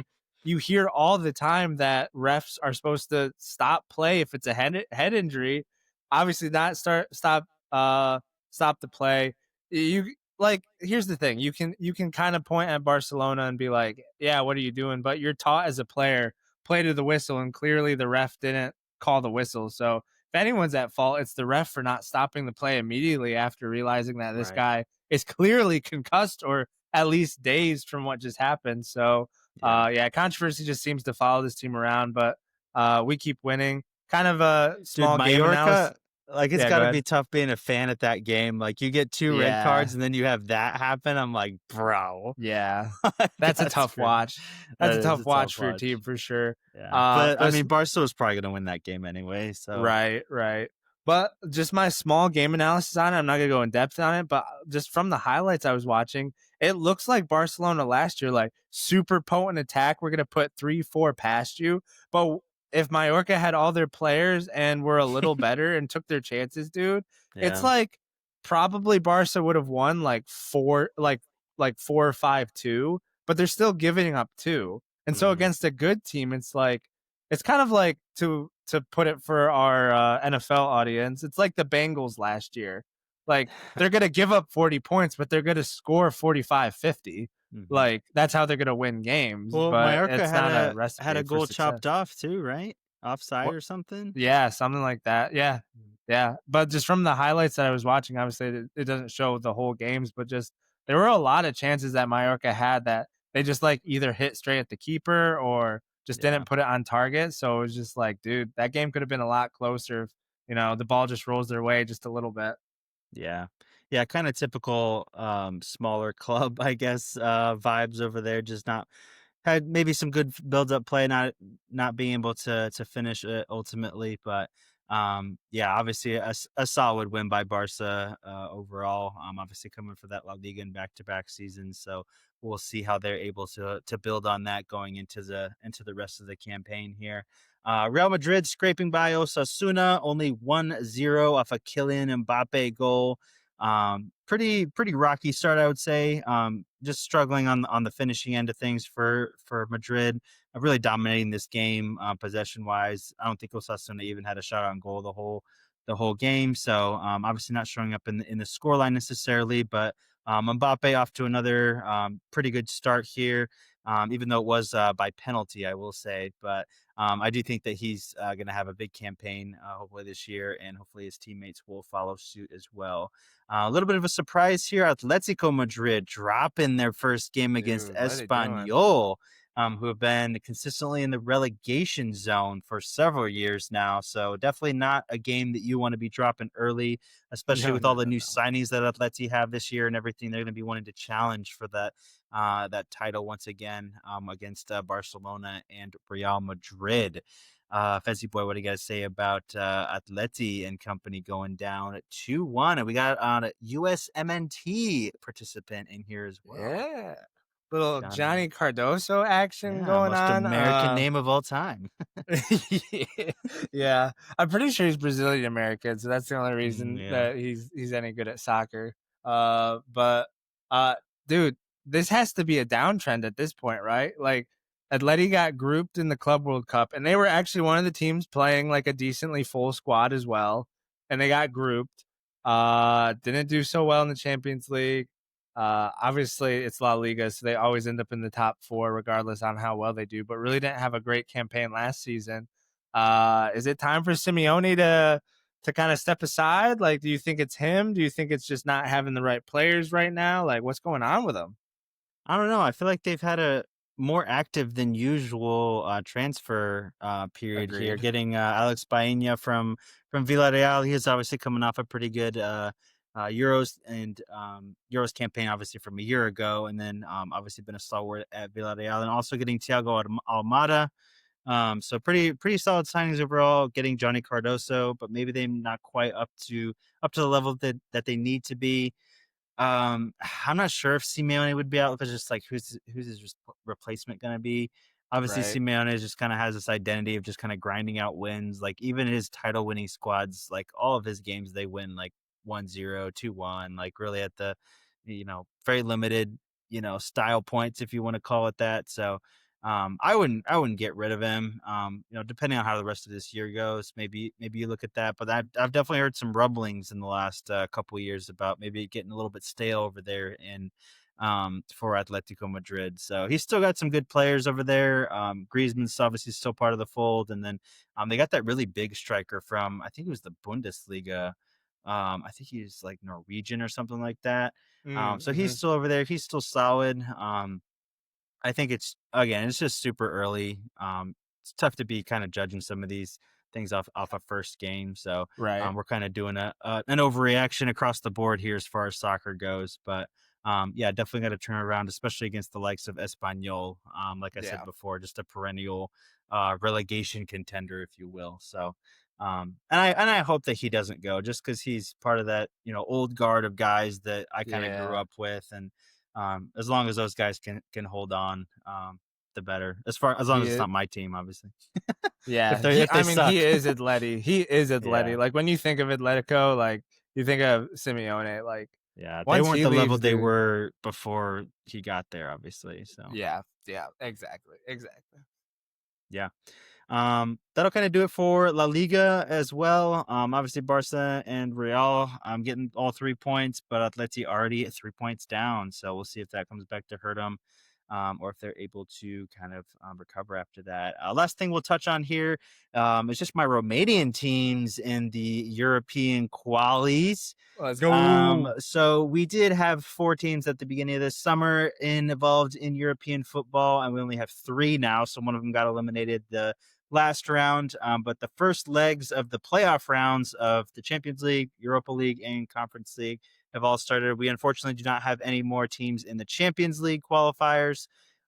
you hear all the time that refs are supposed to stop play if it's a head injury. Obviously, not stop the play. You like here's the thing: you can kind of point at Barcelona and be like, yeah, what are you doing? But you're taught as a player, play to the whistle, and clearly the ref didn't call the whistle. So if anyone's at fault, it's the ref for not stopping the play immediately after realizing that this right. guy is clearly concussed or at least dazed from what just happened. So Yeah. yeah, controversy just seems to follow this team around, but we keep winning. Kind of a Dude, small game analysis. Mallorca, like, it's Yeah, go gotta ahead. be tough being a fan at that game. Like, you get 2 red Yeah, cards, and then you have that happen. I'm like, "Bro." yeah. Like, That's a that's tough crazy. watch. That's That a is tough a tough watch for your team watch. for sure. Yeah, but, I But mean, Barcelona's probably gonna win that game anyway, so right, right. But just my small game analysis on it, I'm not gonna go in depth on it, but just from the highlights I was watching, it looks like Barcelona last year, like super potent attack. We're gonna put 3, 4 past you. But if Mallorca had all their players and were a little better and took their chances, dude, it's yeah. like probably Barca would have won like like 4 or 5-2, but they're still giving up two. And so Mhm. against a good team, it's like it's kind of like to put it for our NFL audience, it's like the Bengals last year. Like they're going to give up 40 points, but they're going to score 45, 50. Mhm. Like that's how they're going to win games, Well, but Mallorca it's had not a a recipe for goal success. chopped off too, right? Offside What? or something? Yeah, something like that. Yeah. Mm. Yeah. But just from the highlights that I was watching, obviously it doesn't show the whole games, but just there were a lot of chances that Mallorca had that they just like either hit straight at the keeper or just Yeah. didn't put it on target. So it was just like, dude, that game could have been a lot closer if, the ball just rolls their way just a little bit. Yeah. Yeah, kinda typical, smaller club, I guess, vibes over there, just not had maybe some good build up play, not being able to finish it ultimately, but, yeah, obviously a solid win by Barca, overall, obviously coming for that La Liga in back-to-back seasons, so we'll see how they're able to build on that going into the rest of the campaign here. Real Madrid scraping by Osasuna, only 1-0 off a Kylian Mbappe goal. Pretty rocky start, I would say. Just struggling on the finishing end of things for Madrid. Really dominating this game possession wise. I don't think Osasuna even had a shot on goal the whole game. So obviously not showing up in the scoreline necessarily, but Mbappe off to another pretty good start here. Even though it was by penalty, I will say, but I do think that he's going to have a big campaign hopefully this year, and hopefully his teammates will follow suit as well. A little bit of a surprise here. Atletico Madrid dropping their first game against Dude, what are they doing? Espanyol, who have been consistently in the relegation zone for several years now. So definitely not a game that you want to be dropping early, especially No, with all no, the no, new no. signings that Atleti have this year and everything. They're going to be wanting to challenge for that title once again against Barcelona and Real Madrid. Fezzy boy, what do you guys say about Atleti and company going down 2-1? And we got a USMNT participant in here as well. Yeah. Little Johnny. Johnny Cardoso action Yeah, going most on. American name of all time. Yeah, I'm pretty sure he's Brazilian American, so that's the only reason Yeah. that he's any good at soccer. But uh, dude, this has to be a downtrend at this point, right? Like, Atleti got grouped in the Club World Cup, and they were actually one of the teams playing like a decently full squad as well, and they got grouped. Didn't do so well in the Champions League. Obviously, it's La Liga, so they always end up in the top four, regardless on how well they do. But really didn't have a great campaign last season. Is it time for Simeone to kind of step aside? Like, do you think it's him? Do you think it's just not having the right players right now? Like, what's going on with him? I don't know. I feel like they've had a more active than usual transfer period here. Agreed. Getting Alex Baena from Villarreal. He is obviously coming off a pretty good Euros campaign, obviously from a year ago, and then obviously been a stalwart at Villarreal, and also getting Thiago Almada. So pretty solid signings overall. Getting Johnny Cardoso, but maybe they're not quite up to the level that they need to be. I'm not sure if Simeone would be out because just like who's his replacement gonna be? Obviously, Right. Simeone just kind of has this identity of just kind of grinding out wins. Like even his title winning squads, like all of his games, they win like 1-0, 2-1. Like really at the, very limited, style points if you want to call it that. So I wouldn't get rid of him. Depending on how the rest of this year goes, maybe you look at that. But I've definitely heard some rumblings in the last couple of years about maybe getting a little bit stale over there in for Atletico Madrid. So he's still got some good players over there. Griezmann's obviously still part of the fold, and then they got that really big striker from I think it was the Bundesliga. I think he's like Norwegian or something like that. So he's Mm-hmm. still over there. He's still solid. I think it's just super early. It's tough to be kind of judging some of these things off a first game. So Right. we're kind of doing an overreaction across the board here as far as soccer goes. But yeah, definitely got to turn around, especially against the likes of Espanyol. Like I said Yeah. before, just a perennial relegation contender, if you will. So. And I hope that he doesn't go just because he's part of that, old guard of guys that I kind of grew Yeah. up with. And as long as those guys can hold on, the better. As long He as it's is. not my team, obviously. Yeah. If I they mean, he suck, is Atleti. He is Atleti. yeah, Like when you think of Atletico, like you think of Simeone. Like yeah, they once weren't he the level leaves, they dude. were before he got there, obviously. So Yeah. Yeah. Exactly. Exactly. yeah. That'll kind of do it for La Liga as well. Obviously Barca and Real, getting all 3 points, but Atleti already at 3 points down. So we'll see if that comes back to hurt them, or if they're able to kind of recover after that. Last thing we'll touch on here is just my Romanian teams in the European qualies. Let's go. So we did have 4 teams at the beginning of this summer involved in European football, and we only have 3 now. So one of them got eliminated the last round. But the first legs of the playoff rounds of the Champions League, Europa League, and Conference League have all started. We unfortunately do not have any more teams in the Champions League qualifiers.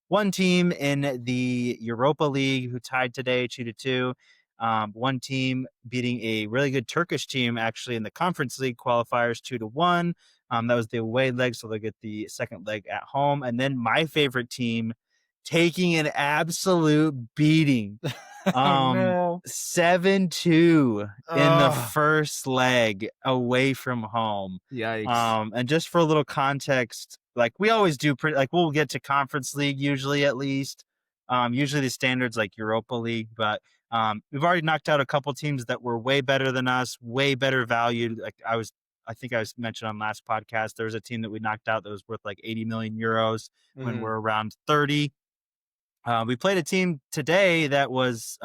One team in the Europa League who tied today 2-2. One team beating a really good Turkish team actually in the Conference League qualifiers 2-1. That was the away leg, so they'll get the second leg at home. And then my favorite team taking an absolute beating, Oh no. 7-2 in the Oh, first leg away from home. yikes. And just for a little context, like we always do, pretty like we'll get to Conference League usually at least. Usually the standards like Europa League, but we've already knocked out a couple teams that were way better than us, way better valued. I think I was mentioned on last podcast. There was a team that we knocked out that was worth like 80 million euros when Hmm. we're around 30. We played a team today that was,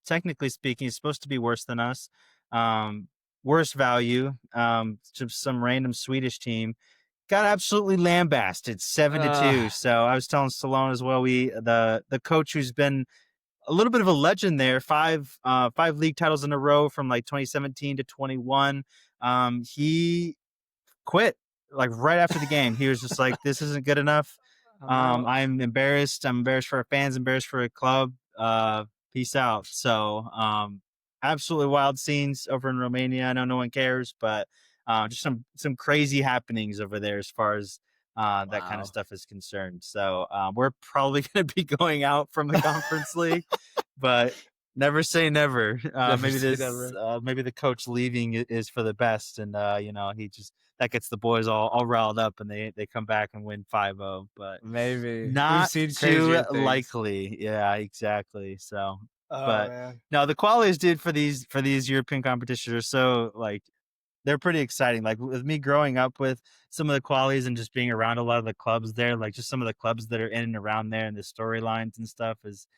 technically speaking, supposed to be worse than us. Um, Worse value. Just some random Swedish team got absolutely lambasted, 7-2. Uh, So I was telling Stallone as well. The coach who's been a little bit of a legend there, five league titles in a row from like 2017 to 21. He quit like right after the game. He was just like, "This isn't good enough. I'm out. I'm embarrassed. I'm embarrassed for our fans. Embarrassed for a club. Peace out." So, absolutely wild scenes over in Romania. I know no one cares, but just some crazy happenings over there as far as that kind of Wow. stuff is concerned. So, we're probably going to be going out from the conference league, but never say never. Never say never. Maybe the coach leaving is for the best, and he just that gets the boys all riled up, and they come back and win 5-0. But Maybe. We've not seen too crazier things. likely. Yeah, exactly. So, Oh but man. no, the qualities, dude, for these European competitions are so like they're pretty exciting. Like with me growing up with some of the qualities and just being around a lot of the clubs there, like just some of the clubs that are in and around there and the storylines and stuff is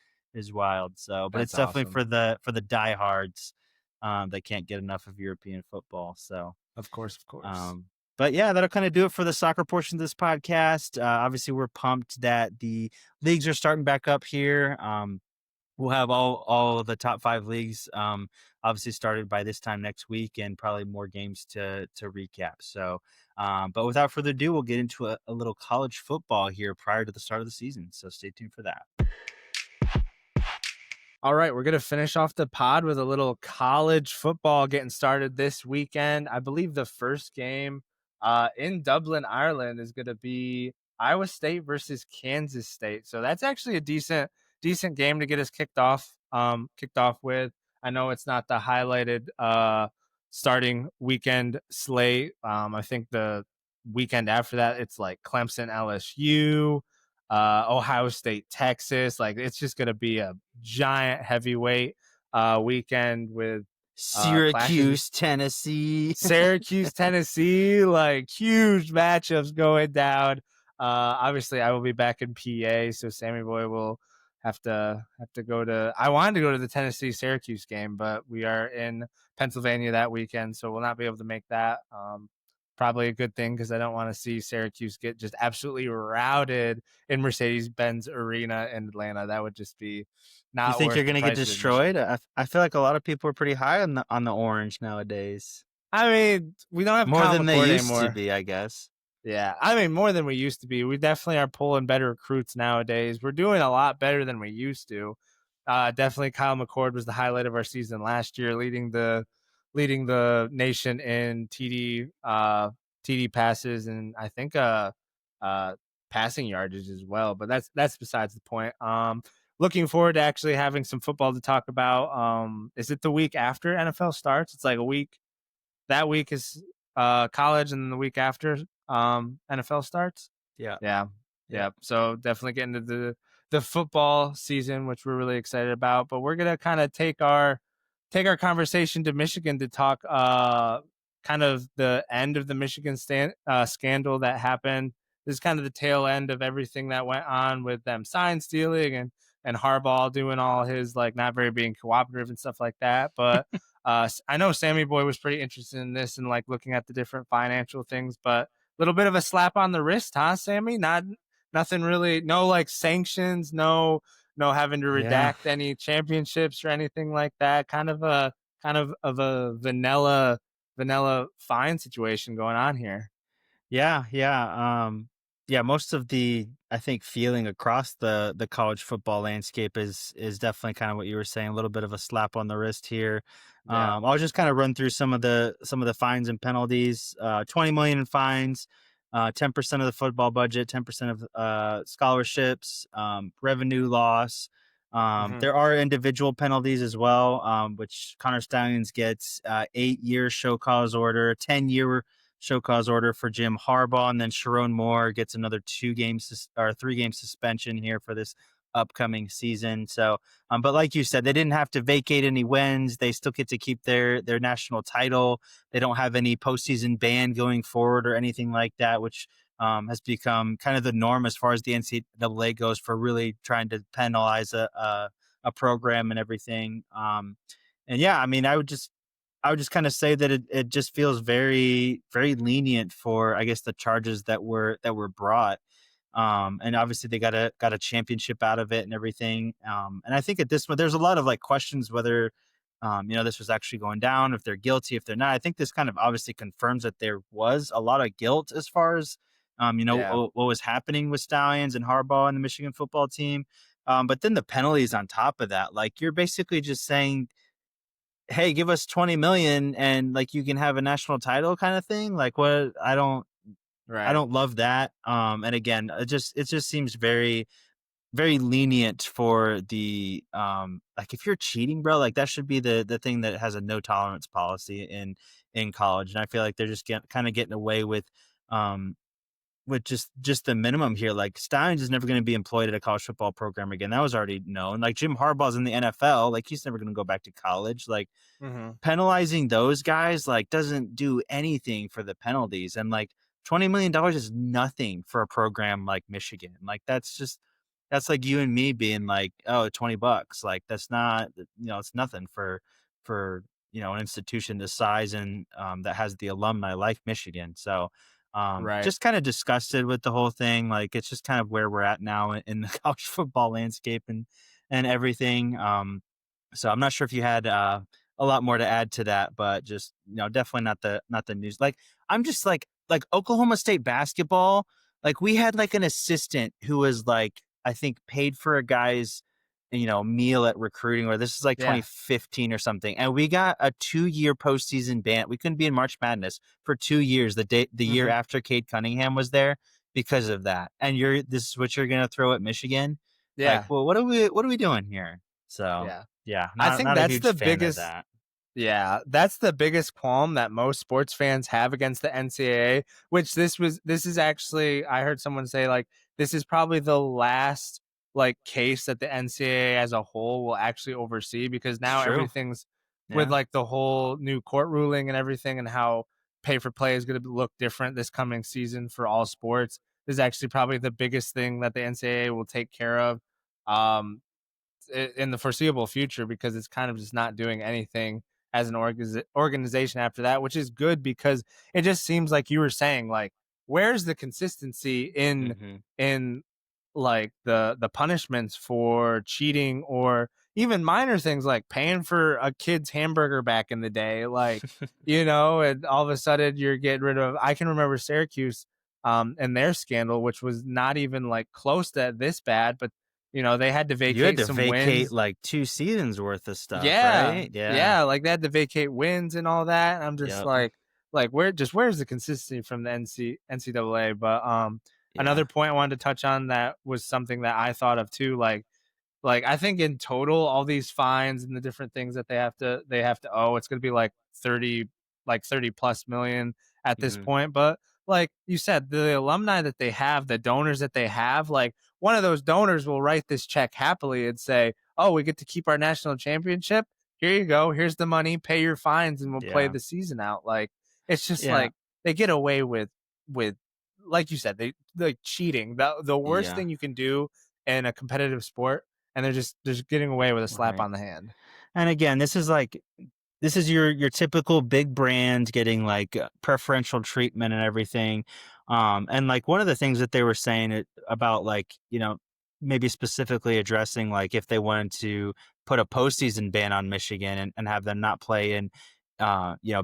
wild. So, but it's That's definitely awesome. for the diehards that can't get enough of European football. So, Of course, of course. um, but yeah, that'll kind of do it for the soccer portion of this podcast. Obviously, we're pumped that the leagues are starting back up here. We'll have all of the top 5 leagues, obviously started by this time next week, and probably more games to recap. So, but without further ado, we'll get into a little college football here prior to the start of the season. So stay tuned for that. All right, we're going to finish off the pod with a little college football getting started this weekend. I believe the first game in Dublin, Ireland is going to be Iowa State versus Kansas State. So that's actually a decent game to get us kicked off with. I know it's not the highlighted starting weekend slate. I think the weekend after that it's like Clemson, LSU, Ohio State, Texas. Like it's just going to be a giant heavyweight weekend with clashes. Syracuse, Tennessee. Syracuse, Tennessee, like huge matchups going down. Obviously, I will be back in PA, so Sammy Boy will have to go to. I wanted to go to the Tennessee Syracuse game, but we are in Pennsylvania that weekend, so we'll not be able to make that. Probably a good thing because I don't want to see Syracuse get just absolutely routed in Mercedes-Benz Arena in Atlanta. That would just be You not think worth you're the gonna get price of admission. destroyed? I feel like a lot of people are pretty high on the orange nowadays. I mean, we don't have More Kyle than they McCord used to anymore. be, I guess. Yeah, I mean, more than we used to be. We definitely are pulling better recruits nowadays. We're doing a lot better than we used to. Definitely, Kyle McCord was the highlight of our season last year, leading the nation in TD passes, and I think uh, passing yardage as well. But that's besides the point. Looking forward to actually having some football to talk about. Is it the week after NFL starts? It's like a week. That week is college, and then the week after NFL starts. Yeah. Yeah, Yeah. yeah. So definitely getting into the football season, which we're really excited about. But we're gonna kind of take our conversation to Michigan to talk kind of the end of the Michigan scandal that happened. This is kind of the tail end of everything that went on with them sign stealing and Harbaugh doing all his like not very being cooperative and stuff like that. But I know Sammy Boy was pretty interested in this and like looking at the different financial things, but a little bit of a slap on the wrist, huh, Sammy? Nothing really, no like sanctions, no having to Yeah. redact any championships or anything like that. Kind of a vanilla fine situation going on here. Yeah, yeah. Yeah, most of the I think feeling across the college football landscape is definitely kind of what you were saying, a little bit of a slap on the wrist here. Yeah. I'll just kind of run through some of the fines and penalties. 20 million in fines, 10% of the football budget, 10% of scholarships, revenue loss. Hmm. There are individual penalties as well, which Connor Stallions gets 8 year show cause order, 10-year show cause order for Jim Harbaugh, and then Sharon Moore gets another 3 game suspension here for this upcoming season. So, but like you said, they didn't have to vacate any wins. They still get to keep their national title. They don't have any postseason ban going forward or anything like that, which has become kind of the norm as far as the NCAA goes for really trying to penalize a program and everything. And yeah, I mean, I would just kind of say that it just feels very very lenient for I guess the charges that were brought. And obviously they got a championship out of it and everything. And I think at this point there's a lot of like questions whether this was actually going down, if they're guilty, if they're not. I think this kind of obviously confirms that there was a lot of guilt as far as Yeah. what was happening with Stallions and Harbaugh and the Michigan football team. But then the penalties on top of that, like you're basically just saying, hey, give us 20 million and like you can have a national title kind of thing. Like what I Right. don't love that. And again, it just seems very very lenient for the like if you're cheating, bro, like that should be the thing that has a no tolerance policy in college. And I feel like they're just kind of getting away um with just the minimum here. Like Steins is never going to be employed at a college football program again. That was already known. Like Jim Harbaugh's in the NFL, like he's never going to go back to college. Like Hmm. penalizing those guys like doesn't do anything for the penalties. And like $20 million is nothing for a program like Michigan. Like that's like you and me being like, oh, $20. Like that's not, it's nothing for an institution this size and that has the alumni like Michigan. So Right. just kind of disgusted with the whole thing. Like it's just kind of where we're at now in the college football landscape and everything. So I'm not sure if you had a lot more to add to that, but just definitely not the news. Like I'm just like Oklahoma State basketball. Like we had like an assistant who was like I think paid for a guy's meal at recruiting, or this is like Yeah. 2015 or something, and we got a 2 year postseason ban. We couldn't be in March Madness for 2 years. The year Hmm. after Cade Cunningham was there because of that. And this is what you're gonna throw at Michigan? Like, Yeah. well, what are we doing here? So Yeah. yeah, I not think not a that's huge the fan of biggest. that. Yeah, that's the biggest qualm that most sports fans have against the NCAA, which this is actually I heard someone say like this is probably the last like case that the NCAA as a whole will actually oversee because It's now true. everything's with Yeah. like the whole new court ruling and everything and how pay for play is going to look different this coming season for all sports. This is actually probably the biggest thing that the NCAA will take care of. in the foreseeable future, because it's kind of just not doing anything as an organization after that, which is good because it just seems like you were saying, like, where's the consistency Mhm. in like the punishments for cheating, or even minor things like paying for a kid's hamburger back in the day, like, and all of a sudden you're getting rid of. I can remember Syracuse and their scandal, which was not even like close to this bad, but they had to You had vacate to some vacate, wins. like, 2 seasons worth of stuff, Yeah, right? Yeah. yeah, like they had to vacate wins and all that. And I'm just Yep. like where's the consistency from the NCAA? But Yeah. another point I wanted to touch on that was something that I thought of too, like I think in total, all these fines and the different things that they have to owe, it's gonna be like 30 plus million at this Mhm. point. But like you said, the alumni that they have, the donors that they have, like one of those donors will write this check happily and say, "Oh, we get to keep our national championship. Here you go. Here's the money. Pay your fines, and we'll play Yeah. the season out." Like it's just Yeah. like they get away with like you said, they like cheating. The worst Yeah. thing you can do in a competitive sport, and they're just getting away with a slap Right. on the hand. And again, this is your typical big brand getting like preferential treatment and everything. And like one of the things that they were saying about like, maybe specifically addressing like if they wanted to put a postseason ban on Michigan and have them not play in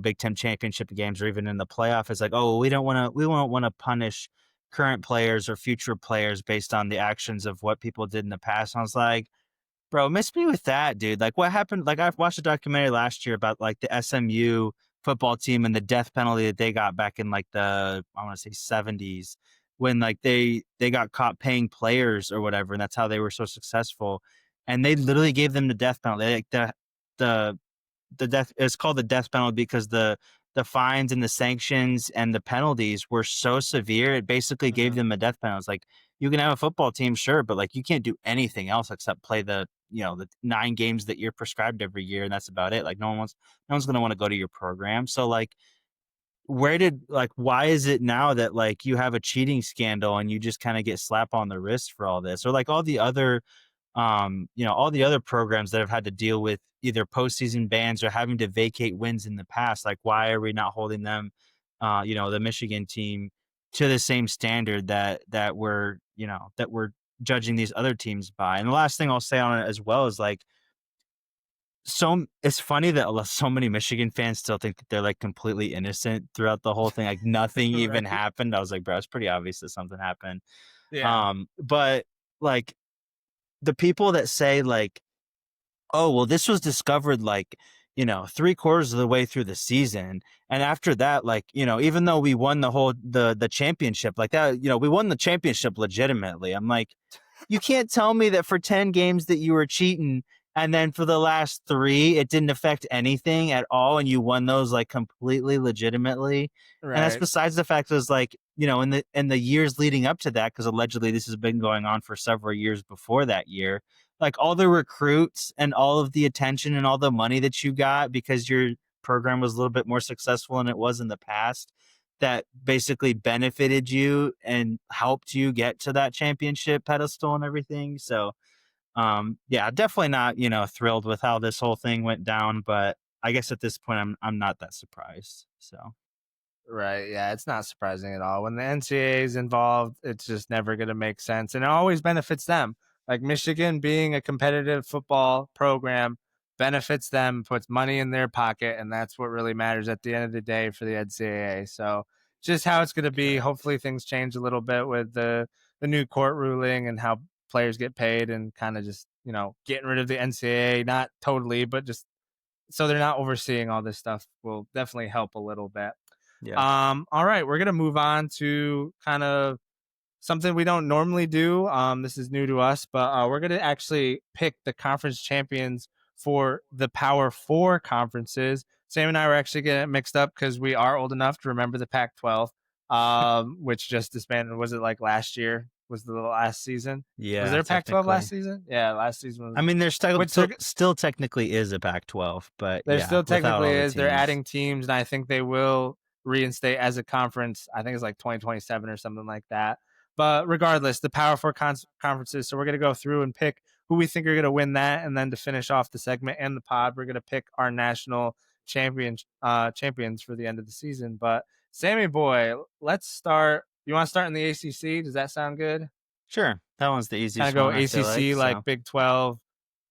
Big Ten championship games or even in the playoff is like, oh, we won't want to punish current players or future players based on the actions of what people did in the past. And I was like, bro, miss me with that, dude. Like, what happened? Like, I watched a documentary last year about like the SMU football team and the death penalty that they got back in like I want to say 70s when like they got caught paying players or whatever, and that's how they were so successful. And they literally gave them the death penalty. Like the the death it's called the death penalty because the fines and the sanctions and the penalties were so severe it basically gave Mhm. them a death penalty. It's like you can have a football team, sure, but like you can't do anything else except play the 9 games that you're prescribed every year, and that's about it. Like no one's gonna want to go to your program. So like why is it now that like you have a cheating scandal and you just kind of get slap on the wrist for all this, or like all the other programs that have had to deal with either postseason bans or having to vacate wins in the past. Like, why are we not holding them, the Michigan team to the same standard that we're judging these other teams by? And the last thing I'll say on it as well is like, it's funny that so many Michigan fans still think that they're like completely innocent throughout the whole thing. Like nothing even Right. happened. I was like, bro, it's pretty obvious that something happened. Yeah. But like the people that say like, oh, well, this was discovered like, 3/4 of the way through the season. And after that, like, even though we won the championship, like that, we won the championship legitimately. I'm like, you can't tell me that for 10 games that you were cheating and then for the last 3 it didn't affect anything at all and you won those like completely legitimately. And that's Right. besides the fact that it's like, in the years leading up to that, because allegedly this has been going on for several years before that year, like all the recruits and all of the attention and all the money that you got because your program was a little bit more successful than it was in the past, that basically benefited you and helped you get to that championship pedestal and everything. So, yeah, definitely not, thrilled with how this whole thing went down, but I guess at this point I'm not that surprised. So, Right. Yeah, it's not surprising at all. When the NCAA is involved, it's just never going to make sense. And it always benefits them. Like Michigan being a competitive football program benefits them, puts money in their pocket. And that's what really matters at the end of the day for the NCAA. So, just how it's going to be. correct. Hopefully, things change a little bit with the new court ruling and how players get paid, and kind of just, getting rid of the NCAA, not totally, but just so they're not overseeing all this stuff will definitely help a little bit. Yeah. All right, we're gonna move on to kind of something we don't normally do. This is new to us, but we're gonna actually pick the conference champions for the Power Four conferences. Sam and I were actually getting it mixed up because we are old enough to remember the Pac-12, which just disbanded. Was it like last year? Was the last season? Was Yeah, there a Pac-12 last technically. season? Yeah, last season I was. mean, there's still Which they're still technically is a Pac-12, but there yeah, still without technically all the is. They're teams. adding teams, and I think they will reinstate as a conference. I think it's like 2027 or something like that. But regardless, the Power Four conferences. So we're going to go through and pick who we think are going to win that. And then to finish off the segment and the pod, we're going to pick our national champions for the end of the season. But Sammy boy, let's start. You want to start in the ACC? Does that sound good? Sure, that one's the Kind of easiest go one, I feel like. ACC like So Big 12,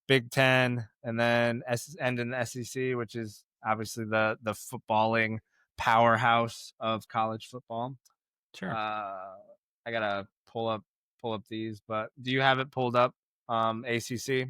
Big 10, and then end in the SEC, which is obviously the footballing powerhouse of college football. sure. Uh, I gotta pull up these, but do you have it pulled up? ACC.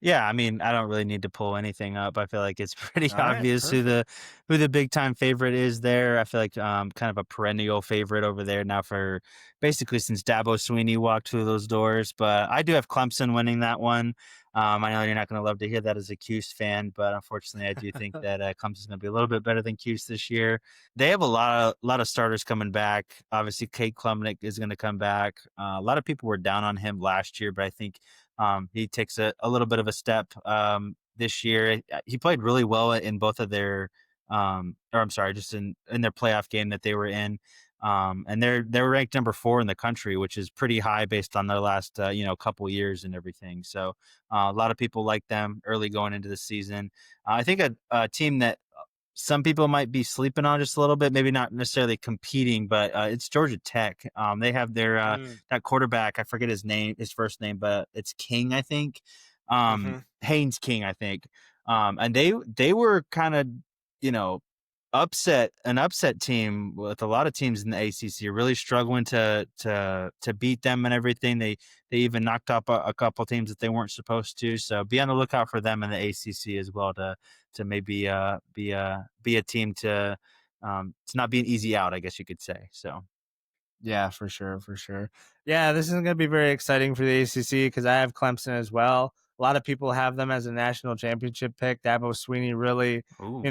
Yeah, I mean, I don't really need to pull anything up. I feel like it's pretty All right, obvious perfect. who the big time favorite is there. I feel like kind of a perennial favorite over there now for basically since Dabo Sweeney walked through those doors. But I do have Clemson winning that one. I know you're not going to love to hear that as a Cuse fan, but unfortunately, I do think that Clemson's going to be a little bit better than Cuse this year. They have a lot of starters coming back. Obviously, Kate Klumnick is going to come back. A lot of people were down on him last year, but I think he takes a little bit of a step this year. He played really well in both of their, or I'm sorry, just in their playoff game that they were in. And they're ranked number 4 in the country, which is pretty high based on their last couple years and everything. So a lot of people like them early going into the season. I think a team that some people might be sleeping on just a little bit, maybe not necessarily competing, but it's Georgia Tech. They have their Mm, that quarterback. I forget his first name, but it's King, I think. hmm. Haynes King, I think. And they were kind of you know an upset team with a lot of teams in the ACC really struggling to beat them and everything. They even knocked up a couple teams that they weren't supposed to. So be on the lookout for them in the ACC as well to maybe be a team to not be an easy out, I guess you could say. So Yeah, for sure, for sure. Yeah, this is going to be very exciting for the ACC because I have Clemson as well. A lot of people have them as a national championship pick. Dabo Sweeney really, ooh,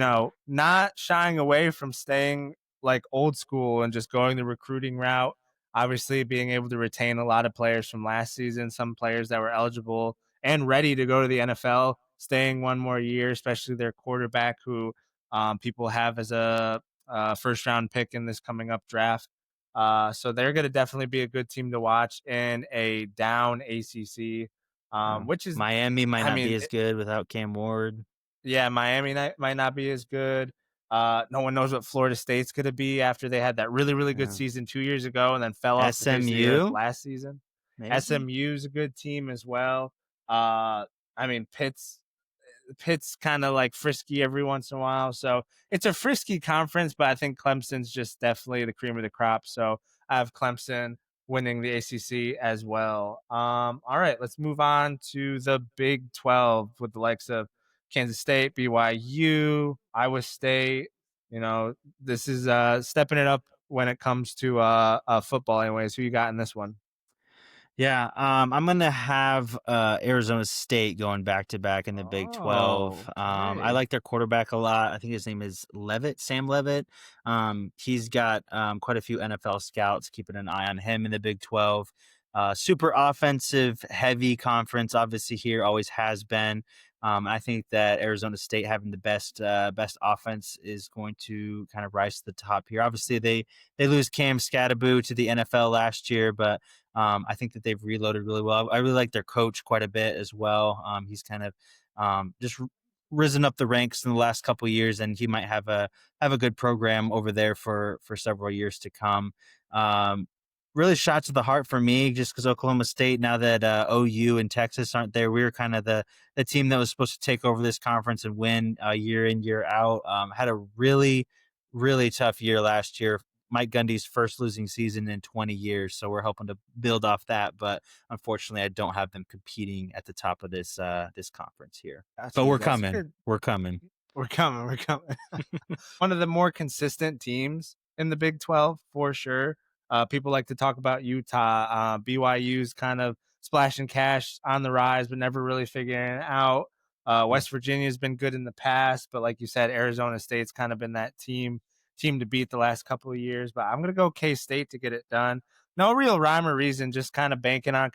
not shying away from staying like old school and just going the recruiting route. Obviously, being able to retain a lot of players from last season, some players that were eligible and ready to go to the NFL, staying one more year, especially their quarterback, who people have as a first round pick in this coming up draft. So they're going to definitely be a good team to watch in a down ACC, which is, Miami might I not be mean, as good without Cam Ward. yeah, Miami might not be as good. No one knows what Florida State's going to be after they had that really, really good Yeah. season 2 years ago and then fell off the face of the earth SMU, last season. maybe. SMU's a good team as well. I mean, Pitt's kind of like frisky every once in a while. So it's a frisky conference, but I think Clemson's just definitely the cream of the crop. So I have Clemson winning the ACC as well. All right, let's move on to the Big 12 with the likes of Kansas State, BYU, Iowa State. This is stepping it up when it comes to football. Anyways, who you got in this one? Yeah, I'm gonna have Arizona State going back to back in the Big 12. Oh, I okay. like their quarterback a lot. I think his name is Levitt, Sam Levitt. He's got quite a few NFL scouts keeping an eye on him in the Big 12. Super offensive heavy conference, obviously here always has been. I think that Arizona State having the best offense is going to kind of rise to the top here. Obviously, they lose Cam Scatteraboo to the NFL last year, but I think that they've reloaded really well. I really like their coach quite a bit as well. He's kind of just risen up the ranks in the last couple of years, and he might have a good program over there for several years to come. Um, Really shot to the heart for me, just because Oklahoma State, now that OU and Texas aren't there, we were kind of the team that was supposed to take over this conference and win year in year out. Had a really tough year last year. Mike Gundy's first losing season in 20 years. So we're hoping to build off that. But unfortunately, I don't have them competing at the top of this conference here. Got But you. we're That's a coming. good. We're coming. We're coming. We're coming. One of the more consistent teams in the Big 12 for sure. People like to talk about Utah. BYU's kind of splashing cash on the rise, but never really figuring it out. Yeah. West Virginia's been good in the past, but like you said, Arizona State's kind of been that team to beat the last couple of years. But I'm gonna go K State to get it done. No real rhyme or reason, just kind of banking on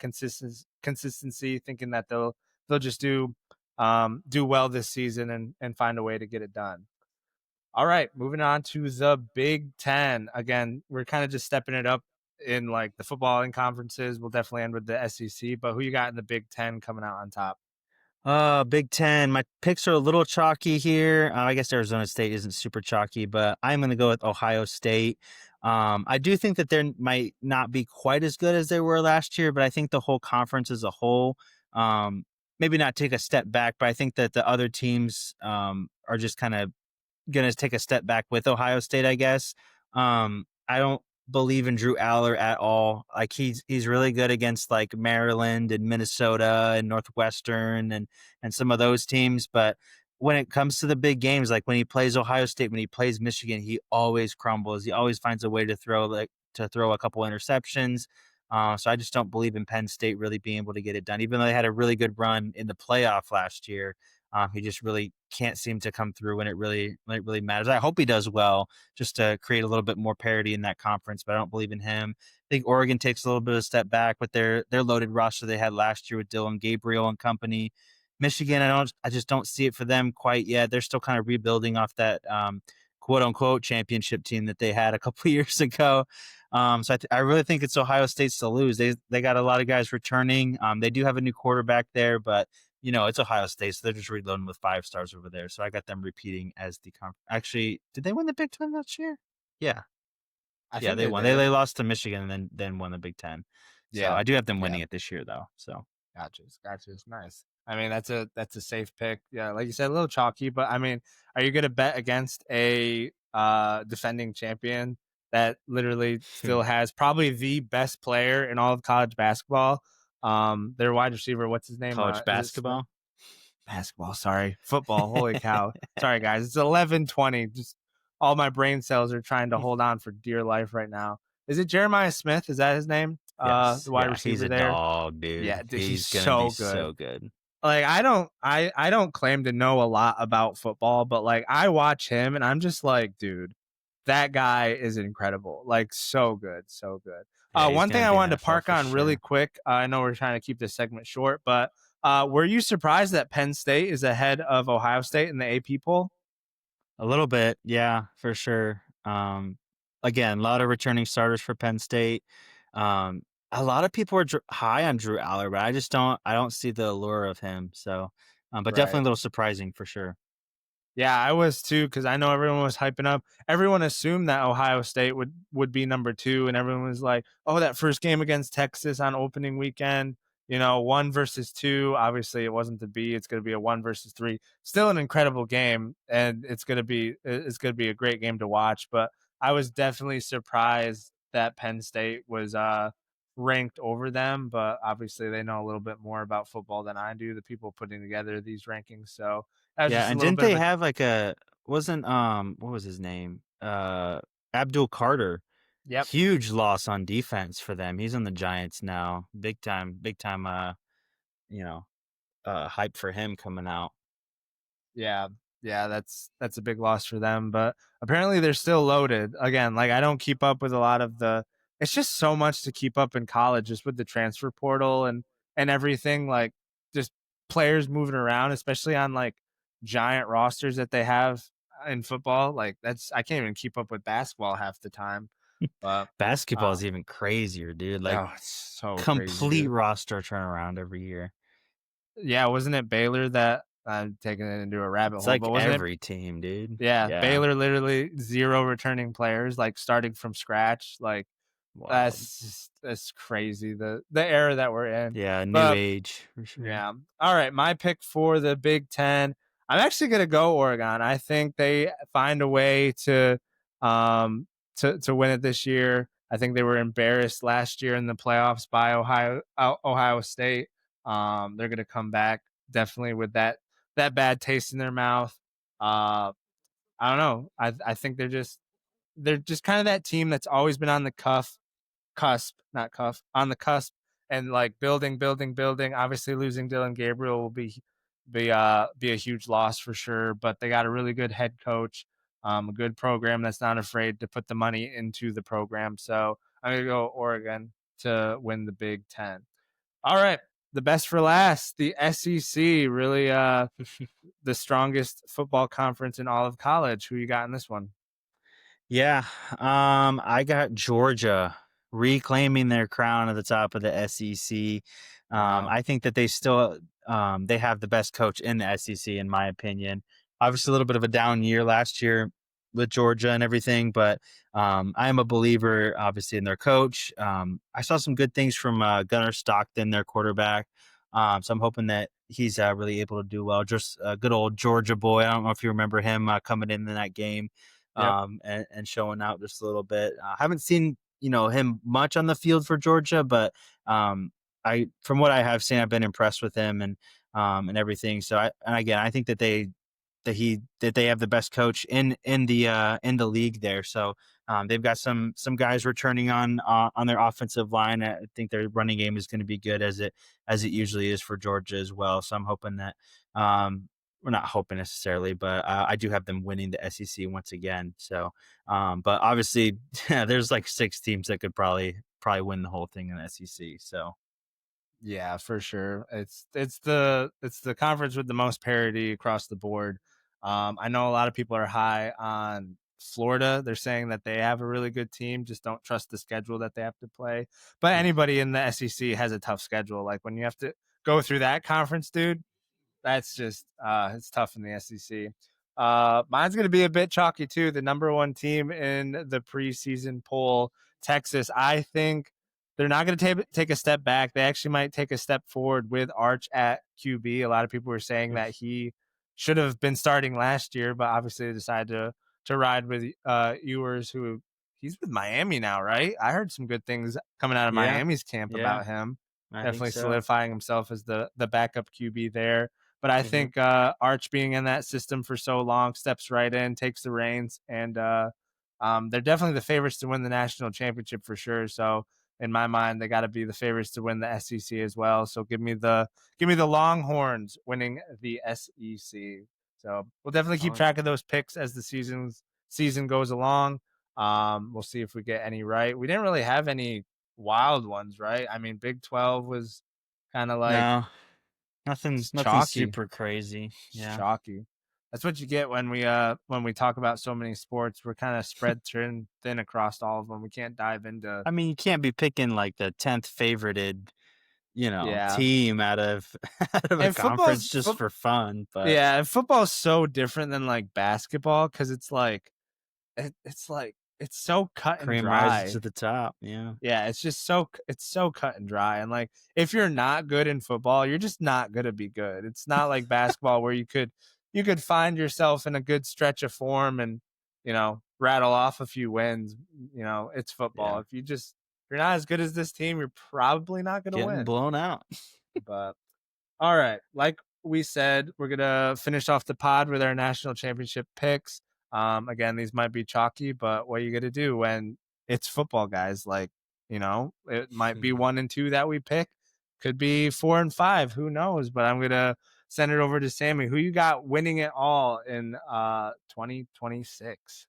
consistency, thinking that they'll just do well this season and find a way to get it done. All right, moving on to the Big Ten. Again, we're kind of just stepping it up in like the football in conferences. We'll definitely end with the SEC. But who you got in the Big Ten coming out on top? Big Ten. My picks are a little chalky here. I guess Arizona State isn't super chalky, but I'm going to go with Ohio State. I do think that they might not be quite as good as they were last year, but I think the whole conference as a whole, maybe not take a step back, but I think that the other teams are just kind of going to take a step back with Ohio State, I guess. I don't believe in Drew Aller at all. Like he's really good against like Maryland and Minnesota and Northwestern and some of those teams, but when it comes to the big games, like when he plays Ohio State, when he plays Michigan, he always crumbles. He always finds a way to throw a couple interceptions. So I just don't believe in Penn State really being able to get it done, even though they had a really good run in the playoff last year. He just really can't seem to come through when it really matters. I hope he does well, just to create a little bit more parity in that conference. But I don't believe in him. I think Oregon takes a little bit of a step back with their loaded roster they had last year with Dylan Gabriel and company. Michigan, I just don't see it for them quite yet. They're still kind of rebuilding off that quote unquote championship team that they had a couple years ago. So I really think it's Ohio State's to lose. They got a lot of guys returning. They do have a new quarterback there, but it's Ohio State, so they're just reloading with 5 stars over there. So I got them repeating as the Actually, did they win the Big Ten last year? Yeah, I yeah, think they they won. They did. lost to Michigan and then won the Big Ten. So Yeah, I do have them yeah. winning it this year, though. So Gotcha. Nice. I mean, that's a safe pick. Yeah, like you said, a little chalky, but I mean, are you gonna bet against a defending champion that literally still has probably the best player in all of college basketball? Their wide receiver, what's his name? college Is it Smith? basketball. Basketball, sorry. Football. Holy cow. Sorry guys. It's 11:20. Just all my brain cells are trying to hold on for dear life right now. Is it Jeremiah Smith? Is that his name? Yes, The wide yeah, he's receiver a there. dog, Yeah, dude. dude, he's He's gonna be so good. so good. Like I don't claim to know a lot about football, but like I watch him and I'm just like, dude, that guy is incredible. Like so good, so good. Yeah, he's One thing gonna I be in the wanted to NFL park for on really sure. quick. I know we're trying to keep this segment short, but were you surprised that Penn State is ahead of Ohio State in the AP poll? A little bit, yeah, for sure. Again, a lot of returning starters for Penn State. Um, a lot of people are high on Drew Aller, but I don't see the allure of him. So, but definitely Right. a little surprising for sure. Yeah, I was too because I know everyone was hyping up. Everyone assumed that Ohio State would be number two, and everyone was like, "Oh, that first game against Texas on opening weekend, 1 versus 2. Obviously, it wasn't to be. It's going to be a 1 versus 3. Still an incredible game, and it's going to be a great game to watch. But I was definitely surprised that Penn State was ranked over them. But obviously, they know a little bit more about football than I do. The people putting together these rankings, so that was Yeah, just a and little didn't bit of they a have like a wasn't what was his name? Abdul Carter. yep. Huge loss on defense for them. He's on the Giants now. Big time you know, hype for him coming out. Yeah. Yeah, that's a big loss for them, but apparently they're still loaded. Again, like I don't keep up with a lot of the it's just so much to keep up in college just with the transfer portal and everything like just players moving around, especially on like giant rosters that they have in football. Like that's I can't even keep up with basketball half the time. But Basketball uh is even crazier, dude. Like oh, it's so crazy, complete dude. roster turnaround every year. Yeah, wasn't it Baylor that I'm taking it into a rabbit It's hole, like but wasn't it every team, dude. yeah, Yeah, Baylor literally 0 returning players, like, starting from scratch, like, wild. that's crazy, the era that we're in. Yeah, new But age for sure. yeah. Alright, my pick for the Big Ten, I'm actually gonna go Oregon. I think they find a way to win it this year. I think they were embarrassed last year in the playoffs by Ohio State. They're gonna come back definitely with that bad taste in their mouth. Uh, I don't know. I think they're just kind of that team that's always been on the cusp, not cuff, on the cusp, and like building. Obviously, losing Dylan Gabriel will be a huge loss for sure. But they got a really good head coach, a good program that's not afraid to put the money into the program. So I'm gonna go Oregon to win the Big Ten. All right, the best for last, the SEC, really the strongest football conference in all of college. Who you got in this one? Yeah, I got Georgia reclaiming their crown at the top of the SEC. Wow. I think that they have the best coach in the SEC in my opinion. Obviously, a little bit of a down year last year with Georgia and everything, but I am a believer, obviously, in their coach. I saw some good things from Gunnar Stockton, their quarterback. So I'm hoping that he's really able to do well. Just a good old Georgia boy. I don't know if you remember him coming in that game Yep. and showing out just a little bit. Haven't seen him much on the field for Georgia, but I from what I have seen, I've been impressed with him and everything. So and again, I think that they have the best coach in the league there. So they've got some guys returning on their offensive line. I think their running game is going to be good as it usually is for Georgia as well. So I'm hoping that we're not hoping necessarily, but I do have them winning the SEC once again. So, but obviously, there's like 6 teams that could probably win the whole thing in the SEC. So, Yeah, for sure. It's the conference with the most parity across the board. I know a lot of people are high on Florida. They're saying that they have a really good team, just don't trust the schedule that they have to play. But anybody in the SEC has a tough schedule. Like when you have to go through that conference, dude, that's just it's tough in the SEC. Mine's going to be a bit chalky too. The number one team in the preseason poll, Texas. I think they're not going to take a step back. They actually might take a step forward with Arch at QB. A lot of people were saying that he should have been starting last year, but obviously they decided to ride with Ewers, who he's with Miami now, right? I heard some good things coming out of yeah, Miami's camp yeah, about him. I think Definitely so. solidifying himself as the backup QB there. But I Hmm. think Arch being in that system for so long steps right in, takes the reins, and they're definitely the favorites to win the national championship for sure. So in my mind, they got to be the favorites to win the SEC as well. So give me the Longhorns winning the SEC. So we'll definitely keep Oh, track of those picks as the season goes along. We'll see if we get any right. We didn't really have any wild ones, right? I mean, Big 12 was kind of like no, nothing chalky. super crazy. It's Yeah, chalky. That's what you get when we talk about so many sports. We're kind of spread thin across all of them. We can't dive into I mean, you can't be picking like the 10th favorited yeah. team out of out of a And conference just for fun, but yeah, and football's so different than like basketball because it's like it's like it's so cut and cream rises to dry. the top. Yeah. Yeah, it's so cut and dry, and, like, if you're not good in football, you're just not gonna be good. It's not like basketball where you could find yourself in a good stretch of form and, rattle off a few wins, it's football. Yeah. If you're not as good as this team, you're probably not gonna Getting win. blown out. But all right. Like we said, we're gonna finish off the pod with our national championship picks. Again, these might be chalky, but what are you gonna do when it's football, guys? Like, it might be 1 and 2 that we pick, could be 4 and 5. Who knows? But I'm gonna send it over to Sammy. Who you got winning it all in 2026?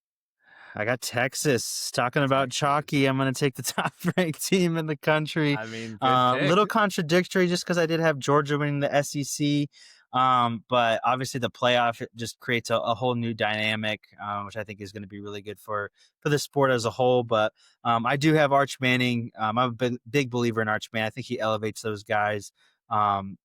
I got Texas. Talking about Texas. chalky, I'm going to take the top ranked team in the country. I mean, good pick. Little contradictory just because I did have Georgia winning the SEC. But obviously the playoff it just creates a whole new dynamic, which I think is going to be really good for the sport as a whole. But I do have Arch Manning. I'm a big believer in Arch Manning. I think he elevates those guys. Um,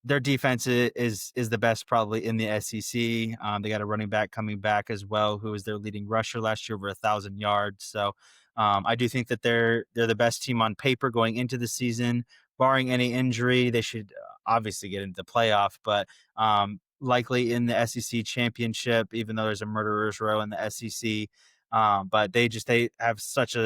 their defense is the best probably in the SEC. They got a running back coming back as well, who was their leading rusher last year, over 1,000 yards. So I do think that they're the best team on paper going into the season, barring any injury. They should obviously get into the playoff, but likely in the SEC championship, even though there's a murderer's row in the SEC. But they have such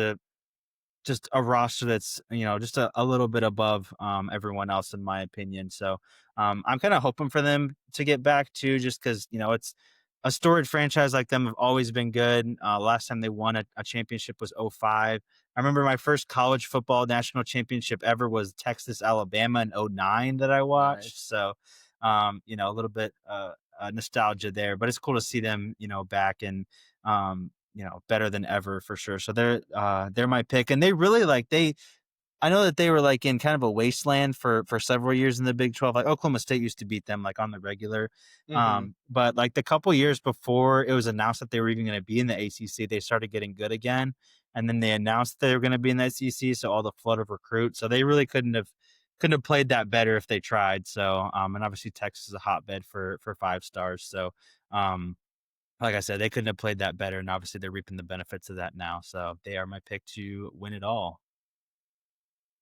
just a roster that's just a little bit above everyone else in my opinion. So I'm kind of hoping for them to get back too, just because it's a storied franchise like them have always been good. Last time they won a championship was '05. I remember my first college football national championship ever was Texas Alabama in '09 that I watched. Nice. So a little bit nostalgia there, but it's cool to see them back and better than ever for sure. So they're my pick, and they really I know that they were like in kind of a wasteland for several years in the Big 12. Like Oklahoma State used to beat them like on the regular, Hmm. but like the couple years before it was announced that they were even going to be in the ACC, they started getting good again. and then they announced they were going to be in the SEC, so all the flood of recruits. So they really couldn't have played that better if they tried. So and obviously Texas is a hotbed for 5 stars. So um like I said, they couldn't have played that better, and obviously they're reaping the benefits of that now. So they are my pick to win it all.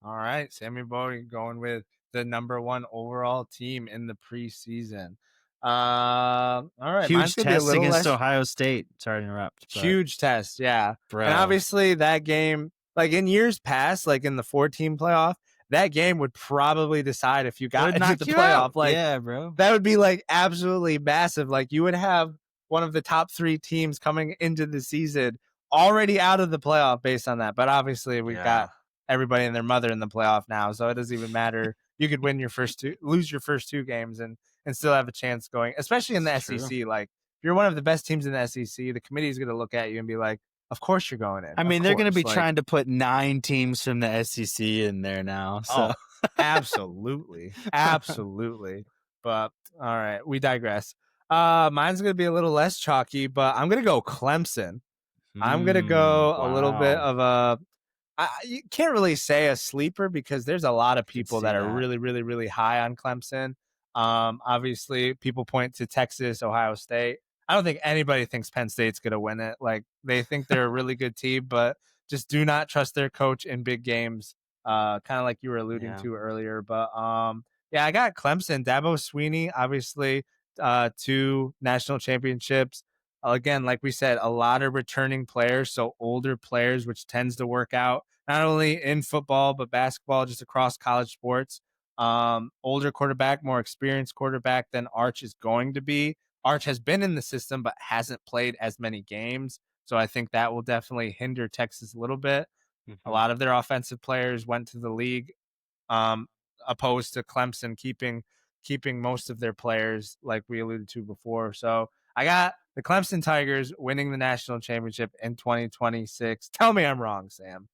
All right, Sammy Bodie going with the number one overall team in the preseason. All right, mine's Huge gonna be a test little against less Ohio State. Sorry to interrupt, but huge test, yeah. And bro, obviously that game, like in years past, like in the 14 playoff, that game would probably decide if you it got would into the knock you out. playoff. Like Yeah, bro. that would be like absolutely massive. Like you would have one of the top 3 teams coming into the season already out of the playoff based on that. But obviously we've got Yeah, everybody and their mother in the playoff now, so it doesn't even matter. You could win your first two, lose your first 2 games, and still have a chance going, especially in it's the true. SEC. Like if you're one of the best teams in the SEC, the committee is going to look at you and be like, "Of course you're going in. I Of mean, they're going to course." be Like, trying to put 9 teams from the SEC in there now. So oh, absolutely, absolutely. But all right, we digress. Mine's gonna be a little less chalky, but I'm gonna go Clemson. I'm gonna go a little bit wow, of a you can't really say a sleeper because there's a lot of I could people see that are that. really, really, really high on Clemson. Obviously, people point to Texas, Ohio State. I don't think anybody thinks Penn State's going to win it. Like they think they're a really good team, but just do not trust their coach in big games. Kind of like you were alluding Yeah. to earlier. But yeah, I got Clemson, Dabo Sweeney, obviously, 2 national championships. Again, like we said, a lot of returning players, so older players, which tends to work out not only in football but basketball, just across college sports. Older quarterback, more experienced quarterback than Arch is going to be. Arch has been in the system but hasn't played as many games, so I think that will definitely hinder Texas a little bit. A Hmm. lot of their offensive players went to the league, um, opposed to Clemson keeping most of their players, like we alluded to before. So I got the Clemson Tigers winning the national championship in 2026. Tell me I'm wrong, Sam.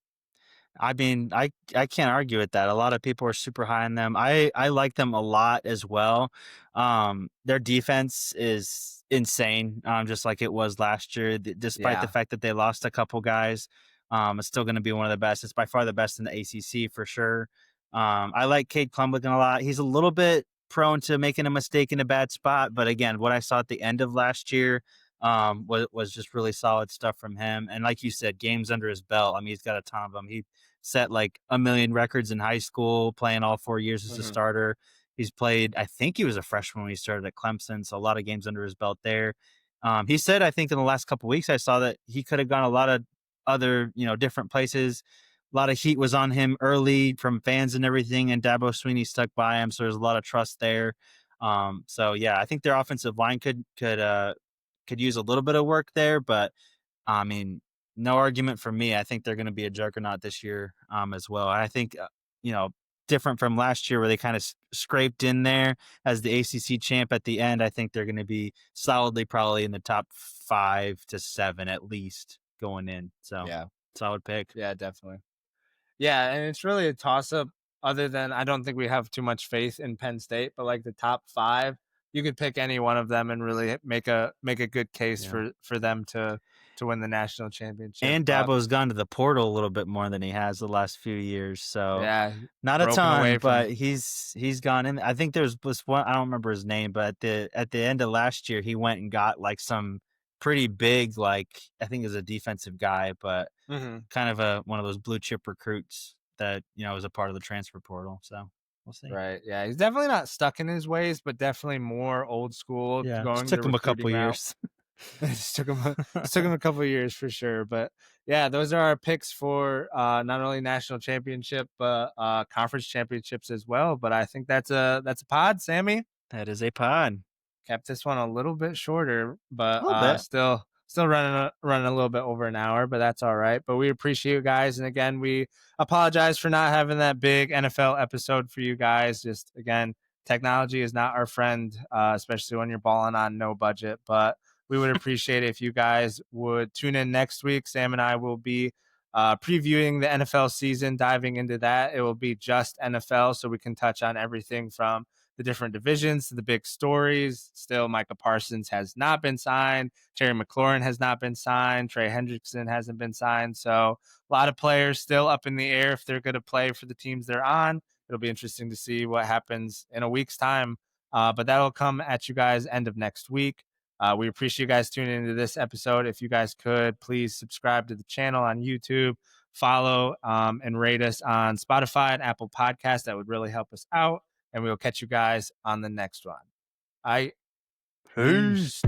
I mean, I can't argue with that. A lot of people are super high on them. I like them a lot as well. Their defense is insane, just like it was last year. Despite the Yeah. fact that they lost a couple guys, it's still going to be one of the best. It's by far the best in the ACC for sure. I like Cade Klubnik a lot. He's a little bit prone to making a mistake in a bad spot, but again, what I saw at the end of last year was just really solid stuff from him. And like you said, games under his belt. I mean, he's got a ton of them. He set like a million records in high school, playing all 4 years as a Hmm. starter. He's played, I think he was a freshman when he started at Clemson, so a lot of games under his belt there. He said, I think in the last couple weeks, I saw that he could have gone a lot of other, different places. A lot of heat was on him early from fans and everything, and Dabo Sweeney stuck by him, so there's a lot of trust there. So yeah, I think their offensive line could use a little bit of work there, but I mean, no argument for me. I think they're going to be a juggernaut this year as well. I think, you know, different from last year where they kind of scraped in there as the ACC champ at the end. I think they're going to be solidly probably in the top 5 to 7 at least going in. So Yeah. solid pick. Yeah, definitely. Yeah, and it's really a toss up. Other than I don't think we have too much faith in Penn State, but like the top 5, you could pick any one of them and really make a good case Yeah. for them to win the national championship. And But Dabo's gone to the portal a little bit more than he has the last few years. So yeah, not a broken ton, away but from. he's gone in. I think there's was one, I don't remember his name, but at the end of last year, he went and got like some pretty big, like I think is a defensive guy, but Mhm. kind of a one of those blue chip recruits that was a part of the transfer portal. So we'll see. Right. Yeah, he's definitely not stuck in his ways, but definitely more old school, Yeah, just going the took him a couple recruiting route. years. It just took him a couple of years for sure. But yeah, those are our picks for not only national championship but conference championships as well. But I think that's a pod, Sammy. That is a pod. Kept this one a little bit shorter, but A little bit. still running a little bit over an hour, but that's all right. But we appreciate you guys, and again, we apologize for not having that big NFL episode for you guys. Just again, technology is not our friend, especially when you're balling on no budget. But we would appreciate it if you guys would tune in next week. Sam and I will be previewing the NFL season, diving into that. It will be just NFL, so we can touch on everything from the different divisions, to the big stories. Still, Micah Parsons has not been signed. Terry McLaurin has not been signed. Trey Hendrickson hasn't been signed. So a lot of players still up in the air if they're going to play for the teams they're on. It'll be interesting to see what happens in a week's time. But that'll come at you guys end of next week. We appreciate you guys tuning into this episode. If you guys could, please subscribe to the channel on YouTube, follow and rate us on Spotify and Apple Podcasts. That would really help us out. And we will catch you guys on the next one. I Peace.